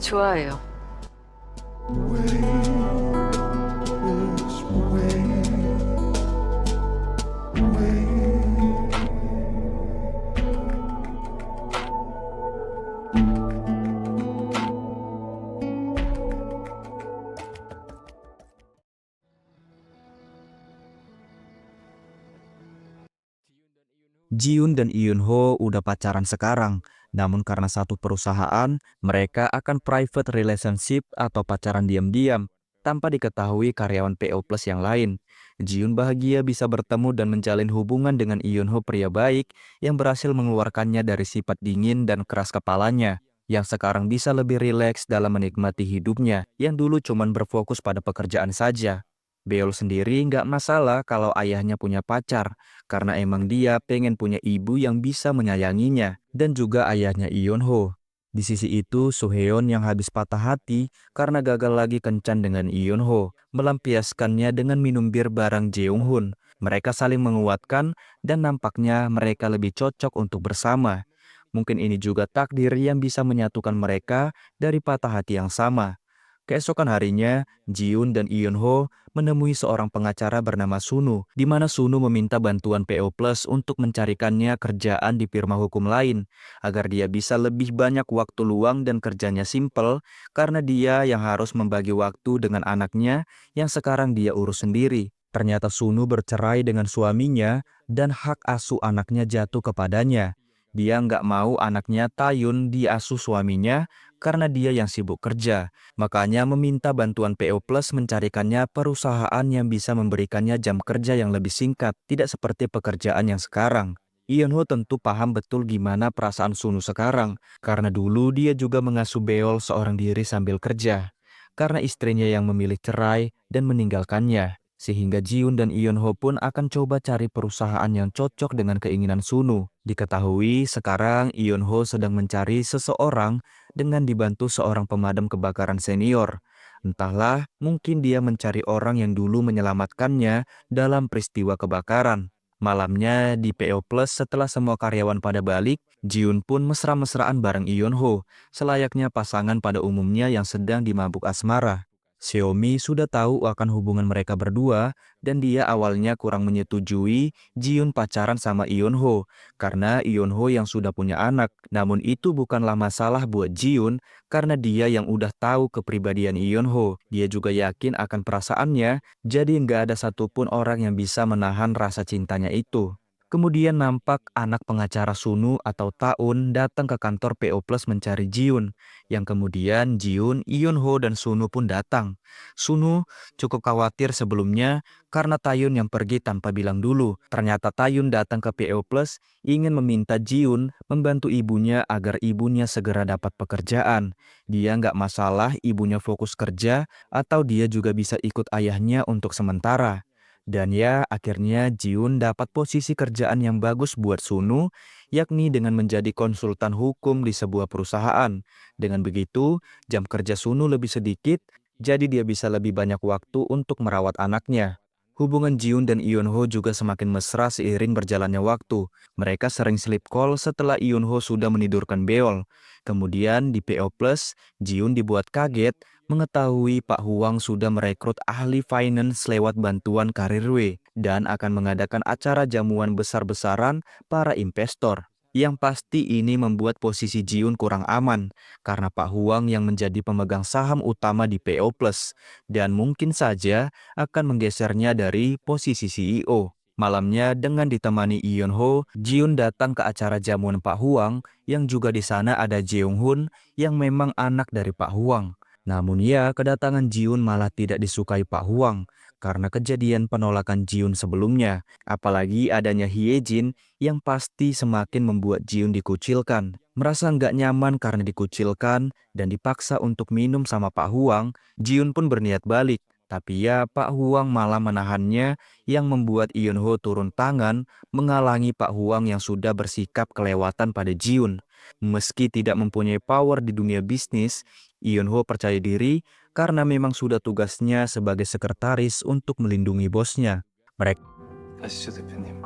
좋아해요. Jiun dan Eunho udah pacaran sekarang, namun karena satu perusahaan, mereka akan private relationship atau pacaran diam-diam, tanpa diketahui karyawan PO Plus yang lain. Jiun bahagia bisa bertemu dan menjalin hubungan dengan Eunho, pria baik yang berhasil mengeluarkannya dari sifat dingin dan keras kepalanya, yang sekarang bisa lebih rileks dalam menikmati hidupnya, yang dulu cuman berfokus pada pekerjaan saja. Beol sendiri nggak masalah kalau ayahnya punya pacar, karena emang dia pengen punya ibu yang bisa menyayanginya, dan juga ayahnya Eunho. Di sisi itu, Suheon yang habis patah hati karena gagal lagi kencan dengan Eunho, melampiaskannya dengan minum bir bareng Jeong-hun. Mereka saling menguatkan dan nampaknya mereka lebih cocok untuk bersama. Mungkin ini juga takdir yang bisa menyatukan mereka dari patah hati yang sama. Keesokan harinya, Jiun dan Eun-ho menemui seorang pengacara bernama Sunu, di mana Sunu meminta bantuan PO Plus untuk mencarikannya kerjaan di firma hukum lain, agar dia bisa lebih banyak waktu luang dan kerjanya simpel, karena dia yang harus membagi waktu dengan anaknya yang sekarang dia urus sendiri. Ternyata Sunu bercerai dengan suaminya dan hak asuh anaknya jatuh kepadanya. Dia nggak mau anaknya Taeyun diasuh suaminya karena dia yang sibuk kerja. Makanya meminta bantuan PO Plus mencarikannya perusahaan yang bisa memberikannya jam kerja yang lebih singkat, tidak seperti pekerjaan yang sekarang. Eun-ho tentu paham betul gimana perasaan Sunu sekarang, karena dulu dia juga mengasuh Beol seorang diri sambil kerja. Karena istrinya yang memilih cerai dan meninggalkannya, sehingga Jiun dan Eun-ho pun akan coba cari perusahaan yang cocok dengan keinginan Sunu. Diketahui sekarang Eun-ho sedang mencari seseorang dengan dibantu seorang pemadam kebakaran senior. Entahlah, mungkin dia mencari orang yang dulu menyelamatkannya dalam peristiwa kebakaran. Malamnya di PO Plus setelah semua karyawan pada balik, Jiun pun mesra-mesraan bareng Eun-ho, selayaknya pasangan pada umumnya yang sedang dimabuk asmara. Xiaomi sudah tahu akan hubungan mereka berdua dan dia awalnya kurang menyetujui Jiun pacaran sama Eun-ho karena Eun-ho yang sudah punya anak. Namun itu bukanlah masalah buat Jiun karena dia yang udah tahu kepribadian Eun-ho. Dia juga yakin akan perasaannya, jadi nggak ada satupun orang yang bisa menahan rasa cintanya itu. Kemudian nampak anak pengacara Sunu atau Taun datang ke kantor PO Plus mencari Jiun. Yang kemudian Jiun, Eun-ho, dan Sunu pun datang. Sunu cukup khawatir sebelumnya karena Taeyun yang pergi tanpa bilang dulu. Ternyata Taeyun datang ke PO Plus ingin meminta Jiun membantu ibunya agar ibunya segera dapat pekerjaan. Dia nggak masalah ibunya fokus kerja atau dia juga bisa ikut ayahnya untuk sementara. Dan ya, akhirnya Jiun dapat posisi kerjaan yang bagus buat Sunu, yakni dengan menjadi konsultan hukum di sebuah perusahaan. Dengan begitu, jam kerja Sunu lebih sedikit, jadi dia bisa lebih banyak waktu untuk merawat anaknya. Hubungan Jiun dan Eun-ho juga semakin mesra seiring berjalannya waktu. Mereka sering sleep call setelah Eun-ho sudah menidurkan Beol. Kemudian di PO Plus, Jiun dibuat kaget mengetahui Pak Huang sudah merekrut ahli finance lewat bantuan Karirwe dan akan mengadakan acara jamuan besar-besaran para investor. Yang pasti ini membuat posisi Jiun kurang aman karena Pak Huang yang menjadi pemegang saham utama di PO Plus dan mungkin saja akan menggesernya dari posisi CEO. Malamnya dengan ditemani Eun-ho, Jiun datang ke acara jamuan Pak Huang yang juga di sana ada Jeong-hun yang memang anak dari Pak Huang. Namun ya, kedatangan Jiun malah tidak disukai Pak Huang karena kejadian penolakan Jiun sebelumnya. Apalagi adanya Hyejin yang pasti semakin membuat Jiun dikucilkan. Merasa nggak nyaman karena dikucilkan dan dipaksa untuk minum sama Pak Huang, Jiun pun berniat balik. Tapi ya, Pak Huang malah menahannya yang membuat Eun-ho turun tangan menghalangi Pak Huang yang sudah bersikap kelewatan pada Jiun. Meski tidak mempunyai power di dunia bisnis, Eun-ho percaya diri karena memang sudah tugasnya sebagai sekretaris untuk melindungi bosnya. Mereka 가시죠, 대표님.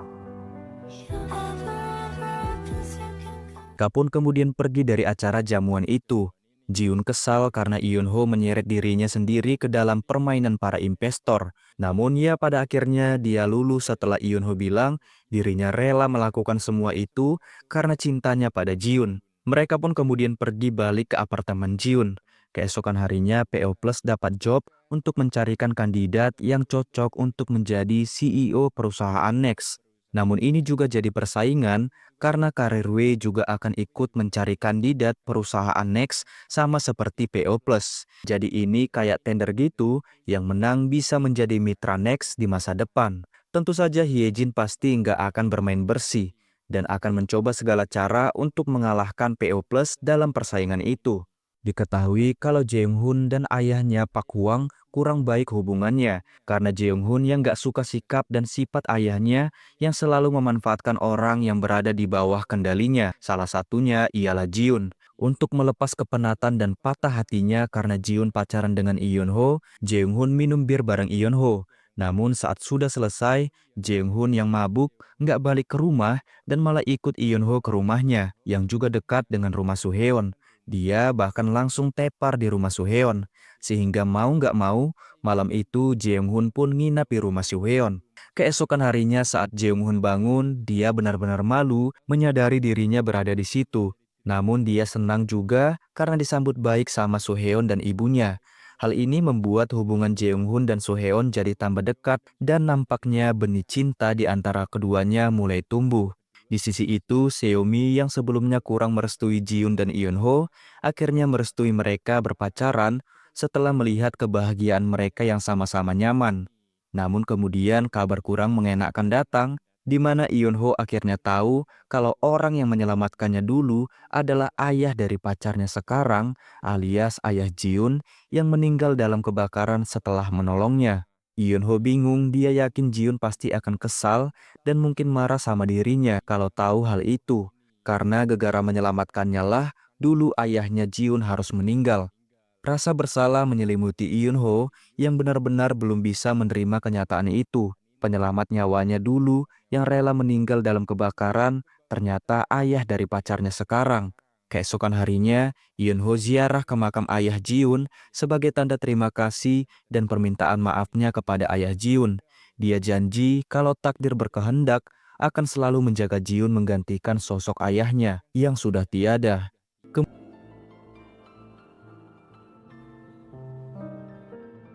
pun kemudian pergi dari acara jamuan itu. Jiun kesal karena Eun-ho menyeret dirinya sendiri ke dalam permainan para investor. Namun ya pada akhirnya dia lulus setelah Eun-ho bilang dirinya rela melakukan semua itu karena cintanya pada Jiun. Mereka pun kemudian pergi balik ke apartemen Jiun. Keesokan harinya PO Plus dapat job untuk mencarikan kandidat yang cocok untuk menjadi CEO perusahaan Next. Namun ini juga jadi persaingan karena Karirwe juga akan ikut mencari kandidat perusahaan Next sama seperti PO Plus. Jadi ini kayak tender gitu, yang menang bisa menjadi mitra Next di masa depan. Tentu saja Hyejin pasti nggak akan bermain bersih dan akan mencoba segala cara untuk mengalahkan PO Plus dalam persaingan itu. Diketahui kalau Jeong-hun dan ayahnya Pak Huang kurang baik hubungannya karena Jeong-hun yang gak suka sikap dan sifat ayahnya yang selalu memanfaatkan orang yang berada di bawah kendalinya. Salah satunya ialah Jiun. Untuk melepas kepenatan dan patah hatinya karena Jiun pacaran dengan Eun-ho, Jeong-hun minum bir bareng Eun-ho. Namun saat sudah selesai, Jeong-hun yang mabuk nggak balik ke rumah dan malah ikut Eun-ho ke rumahnya yang juga dekat dengan rumah Suheon. Dia bahkan langsung tepar di rumah Suheon, sehingga mau nggak mau, malam itu Jeong-hun pun nginap di rumah Suheon. Keesokan harinya saat Jeong-hun bangun, dia benar-benar malu menyadari dirinya berada di situ. Namun dia senang juga karena disambut baik sama Suheon dan ibunya. Hal ini membuat hubungan Jeong-hun dan Suheon jadi tambah dekat dan nampaknya benih cinta di antara keduanya mulai tumbuh. Di sisi itu, Seomi yang sebelumnya kurang merestui Jiun dan Eunho akhirnya merestui mereka berpacaran setelah melihat kebahagiaan mereka yang sama-sama nyaman. Namun kemudian kabar kurang mengenakkan datang, di mana Eunho akhirnya tahu kalau orang yang menyelamatkannya dulu adalah ayah dari pacarnya sekarang, alias ayah Jiun yang meninggal dalam kebakaran setelah menolongnya. Eunho bingung, dia yakin Jiun pasti akan kesal dan mungkin marah sama dirinya kalau tahu hal itu. Karena gegara menyelamatkannya lah, dulu ayahnya Jiun harus meninggal. Rasa bersalah menyelimuti Eunho yang benar-benar belum bisa menerima kenyataan itu. Penyelamat nyawanya dulu yang rela meninggal dalam kebakaran ternyata ayah dari pacarnya sekarang. Keesokan harinya, Eunho ziarah ke makam ayah Jiun sebagai tanda terima kasih dan permintaan maafnya kepada ayah Jiun. Dia janji kalau takdir berkehendak akan selalu menjaga Jiun menggantikan sosok ayahnya yang sudah tiada.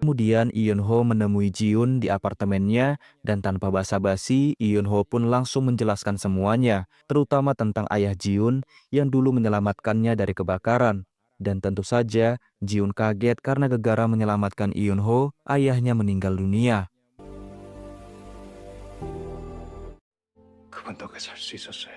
Kemudian Eunho menemui Jiun di apartemennya dan tanpa basa-basi Eunho pun langsung menjelaskan semuanya, terutama tentang ayah Jiun yang dulu menyelamatkannya dari kebakaran. Dan tentu saja Jiun kaget karena gegara menyelamatkan Eunho, ayahnya meninggal dunia. 그분 덕에 살 수 있었어요.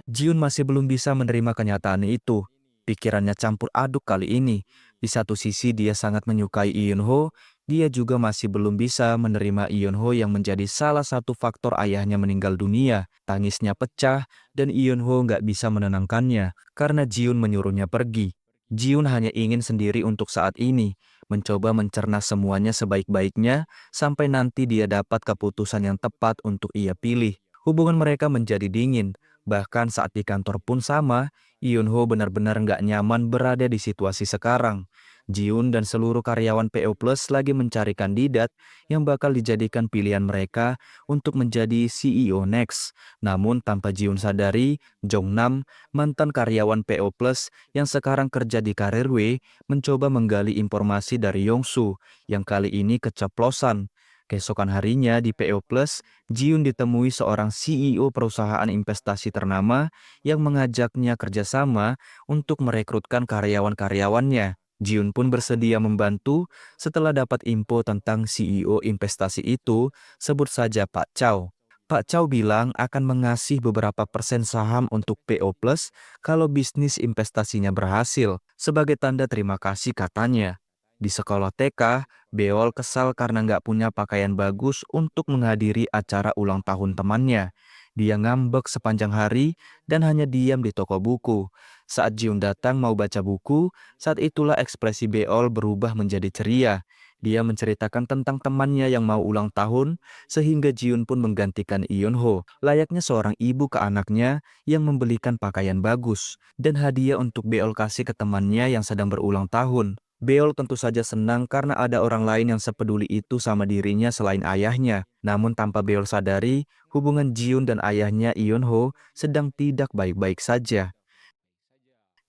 Jiun masih belum bisa menerima kenyataan itu. Pikirannya campur aduk kali ini. Di satu sisi dia sangat menyukai Eunho, dia juga masih belum bisa menerima Eunho yang menjadi salah satu faktor ayahnya meninggal dunia. Tangisnya pecah dan Eunho nggak bisa menenangkannya karena Jiun menyuruhnya pergi. Jiun hanya ingin sendiri untuk saat ini, mencoba mencerna semuanya sebaik-baiknya sampai nanti dia dapat keputusan yang tepat untuk ia pilih. Hubungan mereka menjadi dingin. Bahkan saat di kantor pun sama, Eunho benar-benar nggak nyaman berada di situasi sekarang. Jiun dan seluruh karyawan PO Plus lagi mencari kandidat yang bakal dijadikan pilihan mereka untuk menjadi CEO next. Namun tanpa Jiun sadari, Jongnam, mantan karyawan PO Plus yang sekarang kerja di Karir W, mencoba menggali informasi dari Yongsu yang kali ini keceplosan. Keesokan harinya di PO Plus, Jiun ditemui seorang CEO perusahaan investasi ternama yang mengajaknya kerjasama untuk merekrutkan karyawan-karyawannya. Jiun pun bersedia membantu setelah dapat info tentang CEO investasi itu, sebut saja Pak Chow. Pak Chow bilang akan mengasih beberapa persen saham untuk PO Plus kalau bisnis investasinya berhasil, sebagai tanda terima kasih katanya. Di sekolah TK, Beol kesal karena nggak punya pakaian bagus untuk menghadiri acara ulang tahun temannya. Dia ngambek sepanjang hari dan hanya diam di toko buku. Saat Jiun datang mau baca buku, saat itulah ekspresi Beol berubah menjadi ceria. Dia menceritakan tentang temannya yang mau ulang tahun, sehingga Jiun pun menggantikan Eunho, layaknya seorang ibu ke anaknya yang membelikan pakaian bagus dan hadiah untuk Beol kasih ke temannya yang sedang berulang tahun. Beol tentu saja senang karena ada orang lain yang sepeduli itu sama dirinya selain ayahnya. Namun tanpa Beol sadari, hubungan Jiun dan ayahnya Eunho sedang tidak baik-baik saja.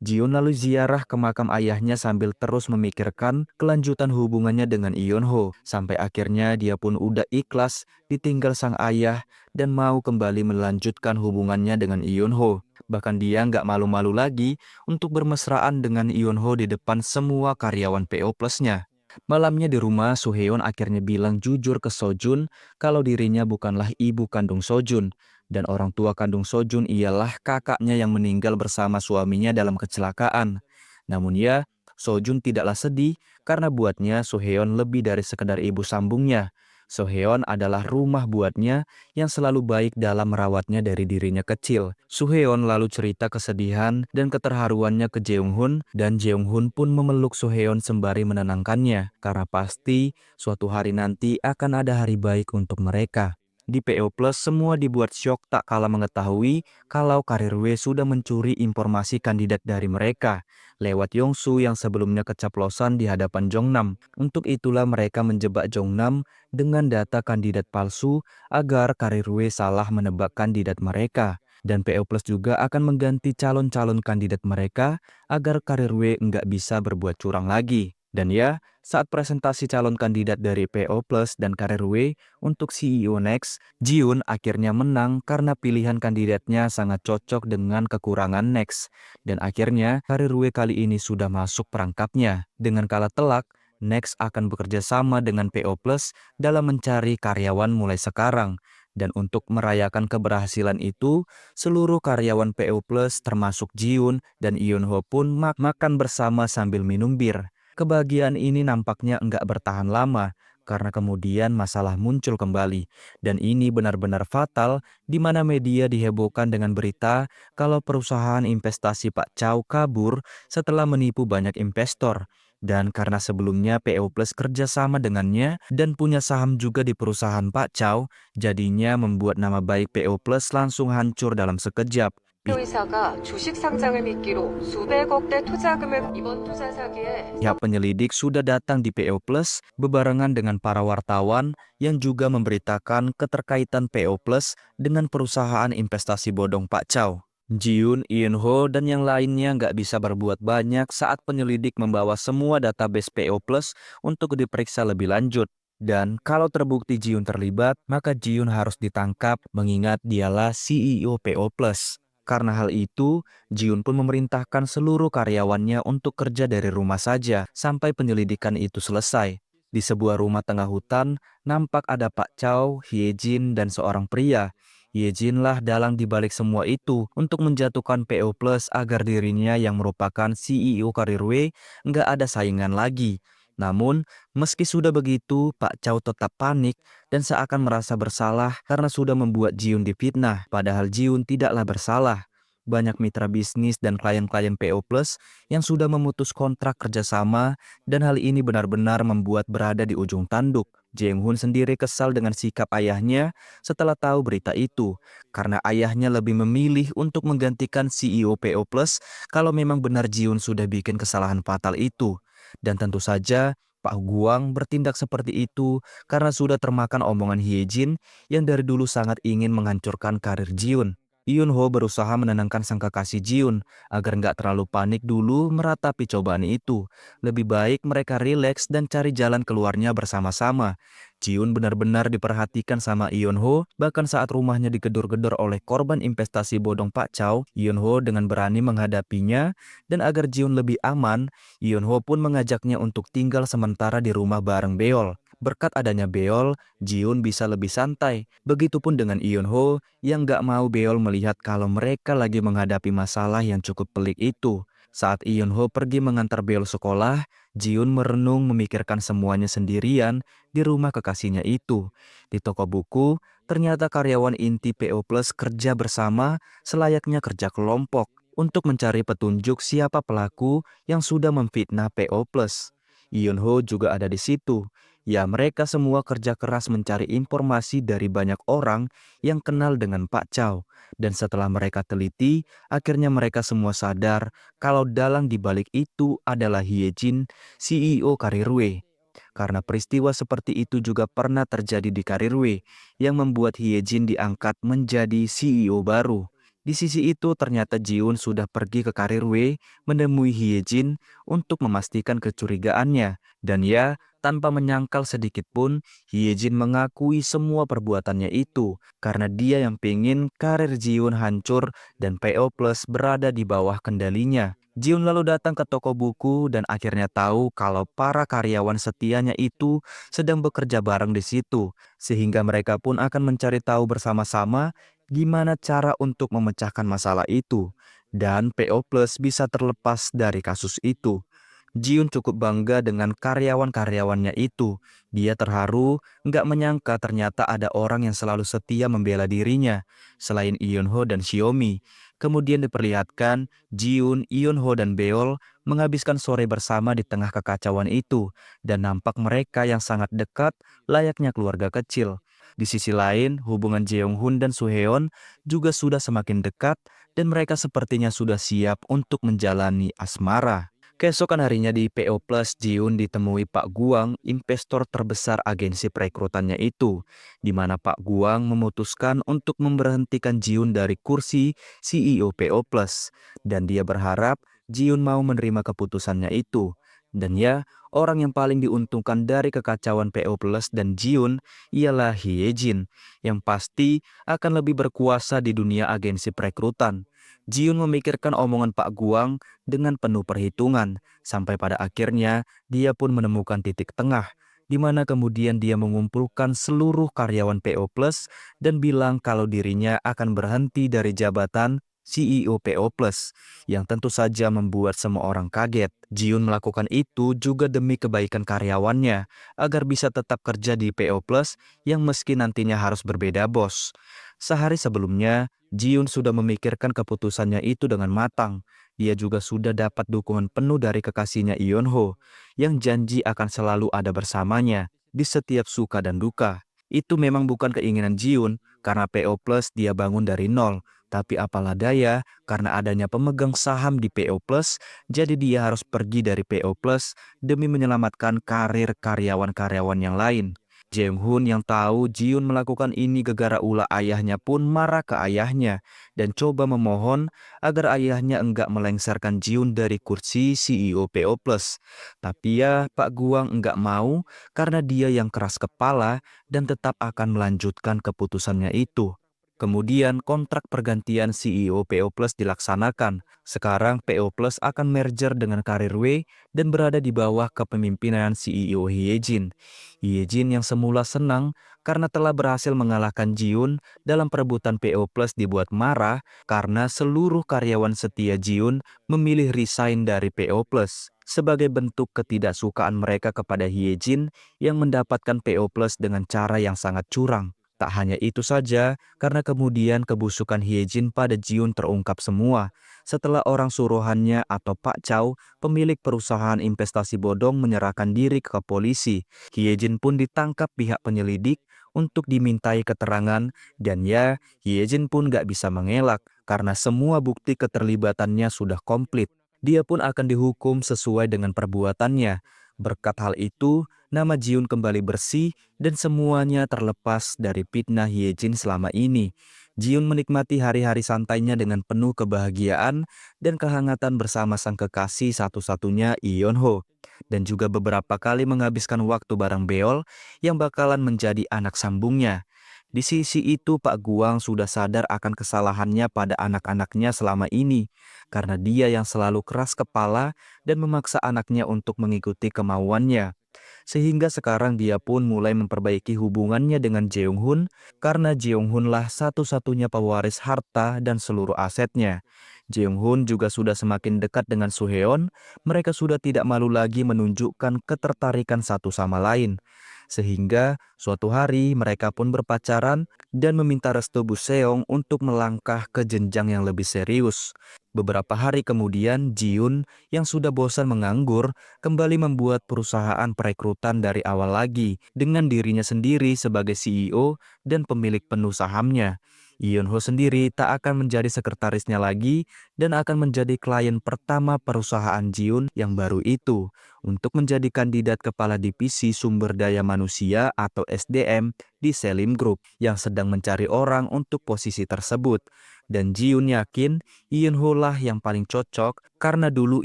Jiun lalu ziarah ke makam ayahnya sambil terus memikirkan kelanjutan hubungannya dengan Eunho. Sampai akhirnya dia pun udah ikhlas ditinggal sang ayah dan mau kembali melanjutkan hubungannya dengan Eunho. Bahkan dia nggak malu-malu lagi untuk bermesraan dengan Eunho di depan semua karyawan PO Plus-nya. Malamnya di rumah, Suheon akhirnya bilang jujur ke Sojun kalau dirinya bukanlah ibu kandung Sojun. Dan orang tua kandung Sojun ialah kakaknya yang meninggal bersama suaminya dalam kecelakaan. Namun ya, Sojun tidaklah sedih karena buatnya Suheon lebih dari sekedar ibu sambungnya. Suheon adalah rumah buatnya yang selalu baik dalam merawatnya dari dirinya kecil. Suheon lalu cerita kesedihan dan keterharuannya ke Jeong-hun dan Jeong-hun pun memeluk Suheon sembari menenangkannya karena pasti suatu hari nanti akan ada hari baik untuk mereka. Di PO Plus semua dibuat syok tak kalah mengetahui kalau karir W sudah mencuri informasi kandidat dari mereka lewat Yongsu yang sebelumnya keceplosan di hadapan Jongnam. Untuk itulah mereka menjebak Jongnam dengan data kandidat palsu agar karir W salah menebak kandidat mereka. Dan PO Plus juga akan mengganti calon-calon kandidat mereka agar karir W nggak bisa berbuat curang lagi. Dan ya, saat presentasi calon kandidat dari PO Plus dan karir W untuk CEO Next, Jiun akhirnya menang karena pilihan kandidatnya sangat cocok dengan kekurangan Next. Dan akhirnya karir W kali ini sudah masuk perangkapnya. Dengan kalah telak, Next akan bekerja sama dengan PO Plus dalam mencari karyawan mulai sekarang. Dan untuk merayakan keberhasilan itu, seluruh karyawan PO Plus termasuk Jiun dan Eun Ho pun makan bersama sambil minum bir. Kebahagiaan ini nampaknya enggak bertahan lama karena kemudian masalah muncul kembali. Dan ini benar-benar fatal di mana media dihebohkan dengan berita kalau perusahaan investasi Pak Chow kabur setelah menipu banyak investor. Dan karena sebelumnya PO Plus kerja sama dengannya dan punya saham juga di perusahaan Pak Chow, jadinya membuat nama baik PO Plus langsung hancur dalam sekejap. 의사가 주식 상장을 미끼로 수백억대 투자금을 이번 투자 사기에 Pihak penyelidik sudah datang di PO Plus bebarengan dengan para wartawan yang juga memberitakan keterkaitan PO Plus dengan perusahaan investasi bodong Pak Chow. Jiun, Eun Ho, dan yang lainnya nggak bisa berbuat banyak saat penyelidik membawa semua database PO Plus untuk diperiksa lebih lanjut. Dan kalau terbukti Jiun terlibat, maka Jiun harus ditangkap mengingat dialah CEO PO Plus. Karena hal itu, Jiun pun memerintahkan seluruh karyawannya untuk kerja dari rumah saja sampai penyelidikan itu selesai. Di sebuah rumah tengah hutan, nampak ada Pak Chow, Hye Jin, dan seorang pria. Hye Jin lah dalang dibalik semua itu untuk menjatuhkan PO Plus agar dirinya yang merupakan CEO karir W nggak ada saingan lagi. Namun, meski sudah begitu, Pak Chow tetap panik dan seakan merasa bersalah karena sudah membuat Jiun difitnah, padahal Jiun tidaklah bersalah. Banyak mitra bisnis dan klien-klien PO Plus yang sudah memutus kontrak kerjasama dan hal ini benar-benar membuat berada di ujung tanduk. Jeng Hun sendiri kesal dengan sikap ayahnya setelah tahu berita itu, karena ayahnya lebih memilih untuk menggantikan CEO PO Plus kalau memang benar Jiun sudah bikin kesalahan fatal itu. Dan tentu saja Pak Guang bertindak seperti itu karena sudah termakan omongan Hye Jin yang dari dulu sangat ingin menghancurkan karir Jiun. Eun Ho berusaha menenangkan sang kekasih Jiun agar nggak terlalu panik dulu meratapi cobaan itu. Lebih baik mereka rileks dan cari jalan keluarnya bersama-sama. Jiun benar-benar diperhatikan sama Eun Ho, bahkan saat rumahnya digedor-gedor oleh korban investasi bodong Pak Chow, Eun Ho dengan berani menghadapinya, dan agar Jiun lebih aman, Eun Ho pun mengajaknya untuk tinggal sementara di rumah bareng Beol. Berkat adanya Beol, Jiun bisa lebih santai. Begitupun dengan Eun Ho yang gak mau Beol melihat kalau mereka lagi menghadapi masalah yang cukup pelik itu. Saat Eun Ho pergi mengantar Beol sekolah, Jiun merenung memikirkan semuanya sendirian di rumah kekasihnya itu. Di toko buku, ternyata karyawan inti PO Plus kerja bersama selayaknya kerja kelompok untuk mencari petunjuk siapa pelaku yang sudah memfitnah PO Plus. Eun Ho juga ada di situ. Ya, mereka semua kerja keras mencari informasi dari banyak orang yang kenal dengan Pak Chow. Dan setelah mereka teliti, akhirnya mereka semua sadar kalau dalang dibalik itu adalah Hye Jin, CEO karir W. Karena peristiwa seperti itu juga pernah terjadi di karir W, yang membuat Hye Jin diangkat menjadi CEO baru. Di sisi itu ternyata Jiun sudah pergi ke karir W menemui Hye Jin untuk memastikan kecurigaannya. Dan ya, tanpa menyangkal sedikit pun, Hye Jin mengakui semua perbuatannya itu karena dia yang pingin karir Jiun hancur dan PO Plus berada di bawah kendalinya. Jiun lalu datang ke toko buku dan akhirnya tahu kalau para karyawan setianya itu sedang bekerja bareng di situ, sehingga mereka pun akan mencari tahu bersama-sama gimana cara untuk memecahkan masalah itu, dan PO Plus bisa terlepas dari kasus itu. Jiun cukup bangga dengan karyawan-karyawannya itu. Dia terharu, nggak menyangka ternyata ada orang yang selalu setia membela dirinya, selain Eun Ho dan Xiaomi. Kemudian diperlihatkan, Jiun, Eun Ho, dan Beol menghabiskan sore bersama di tengah kekacauan itu, dan nampak mereka yang sangat dekat, layaknya keluarga kecil. Di sisi lain, hubungan Jeonghoon dan Suheon juga sudah semakin dekat dan mereka sepertinya sudah siap untuk menjalani asmara. Keesokan harinya di PO Plus, Jiun ditemui Pak Guang, investor terbesar agensi perekrutannya itu, di mana Pak Guang memutuskan untuk memberhentikan Jiun dari kursi CEO PO Plus, dan dia berharap Jiun mau menerima keputusannya itu. Dan ya, orang yang paling diuntungkan dari kekacauan PO Plus dan Jiun ialah Hye Jin, yang pasti akan lebih berkuasa di dunia agensi perekrutan. Jiun memikirkan omongan Pak Guang dengan penuh perhitungan, sampai pada akhirnya dia pun menemukan titik tengah, di mana kemudian dia mengumpulkan seluruh karyawan PO Plus dan bilang kalau dirinya akan berhenti dari jabatan CEO PO Plus, yang tentu saja membuat semua orang kaget. Jiun melakukan itu juga demi kebaikan karyawannya, agar bisa tetap kerja di PO Plus yang meski nantinya harus berbeda bos. Sehari sebelumnya, Jiun sudah memikirkan keputusannya itu dengan matang. Dia juga sudah dapat dukungan penuh dari kekasihnya Yeonho, yang janji akan selalu ada bersamanya di setiap suka dan duka. Itu memang bukan keinginan Jiun, karena PO Plus dia bangun dari nol. Tapi apalah daya, karena adanya pemegang saham di PO Plus, jadi dia harus pergi dari PO Plus demi menyelamatkan karir karyawan-karyawan yang lain. Jeonghoon yang tahu Jiun melakukan ini gegara ulah ayahnya pun marah ke ayahnya dan coba memohon agar ayahnya enggak melengsarkan Jiun dari kursi CEO PO Plus. Tapi ya Pak Guang enggak mau karena dia yang keras kepala dan tetap akan melanjutkan keputusannya itu. Kemudian kontrak pergantian CEO PO Plus dilaksanakan. Sekarang PO Plus akan merger dengan Karir W dan berada di bawah kepemimpinan CEO Hye Jin. Hye Jin yang semula senang karena telah berhasil mengalahkan Jiun dalam perebutan PO Plus dibuat marah karena seluruh karyawan setia Jiun memilih resign dari PO Plus. Sebagai bentuk ketidaksukaan mereka kepada Hye Jin yang mendapatkan PO Plus dengan cara yang sangat curang. Tak hanya itu saja, karena kemudian kebusukan Hye Jin pada Jiun terungkap semua. Setelah orang suruhannya atau Pak Chow, pemilik perusahaan investasi bodong menyerahkan diri ke polisi. Hye Jin pun ditangkap pihak penyelidik untuk dimintai keterangan dan ya, Hye Jin pun gak bisa mengelak karena semua bukti keterlibatannya sudah komplit. Dia pun akan dihukum sesuai dengan perbuatannya. Berkat hal itu, nama Jiun kembali bersih dan semuanya terlepas dari fitnah Hye Jin selama ini. Jiun menikmati hari-hari santainya dengan penuh kebahagiaan dan kehangatan bersama sang kekasih satu-satunya Yeonho. Dan juga beberapa kali menghabiskan waktu bareng Beol yang bakalan menjadi anak sambungnya. Di sisi itu Pak Guang sudah sadar akan kesalahannya pada anak-anaknya selama ini. Karena dia yang selalu keras kepala dan memaksa anaknya untuk mengikuti kemauannya. Sehingga sekarang dia pun mulai memperbaiki hubungannya dengan Jeonghoon karena Jeonghoon lah satu-satunya pewaris harta dan seluruh asetnya. Jeonghoon juga sudah semakin dekat dengan Suheon, mereka sudah tidak malu lagi menunjukkan ketertarikan satu sama lain. Sehingga suatu hari mereka pun berpacaran dan meminta restu Bu Seong untuk melangkah ke jenjang yang lebih serius. Beberapa hari kemudian, Jiun yang sudah bosan menganggur kembali membuat perusahaan perekrutan dari awal lagi dengan dirinya sendiri sebagai CEO dan pemilik penuh sahamnya. Yeonho sendiri tak akan menjadi sekretarisnya lagi dan akan menjadi klien pertama perusahaan Jiun yang baru itu untuk menjadi kandidat kepala divisi sumber daya manusia atau SDM di Selim Group yang sedang mencari orang untuk posisi tersebut. Dan Jiun yakin Yeonho lah yang paling cocok karena dulu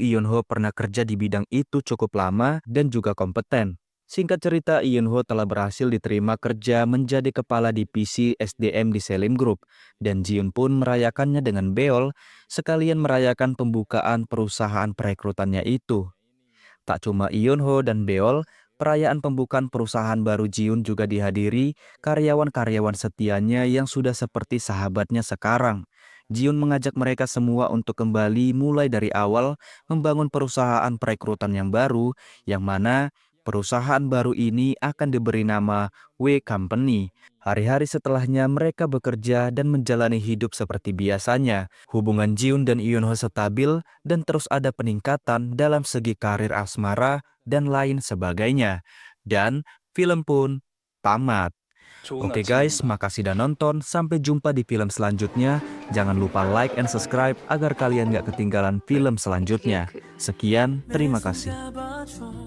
Yeonho pernah kerja di bidang itu cukup lama dan juga kompeten. Singkat cerita, Yeonho telah berhasil diterima kerja menjadi kepala divisi SDM di Selim Group dan Jiun pun merayakannya dengan Beol sekalian merayakan pembukaan perusahaan perekrutannya itu. Tak cuma Yeonho dan Beol, perayaan pembukaan perusahaan baru Jiun juga dihadiri karyawan-karyawan setianya yang sudah seperti sahabatnya sekarang. Jiun mengajak mereka semua untuk kembali mulai dari awal membangun perusahaan perekrutan yang baru, yang mana perusahaan baru ini akan diberi nama W Company. Hari-hari setelahnya mereka bekerja dan menjalani hidup seperti biasanya. Hubungan Jiun dan Yeonho stabil dan terus ada peningkatan dalam segi karir asmara dan lain sebagainya. Dan film pun tamat. Oke guys, makasih udah nonton. Sampai jumpa di film selanjutnya. Jangan lupa like and subscribe agar kalian gak ketinggalan film selanjutnya. Sekian, terima kasih. 손 잡아줘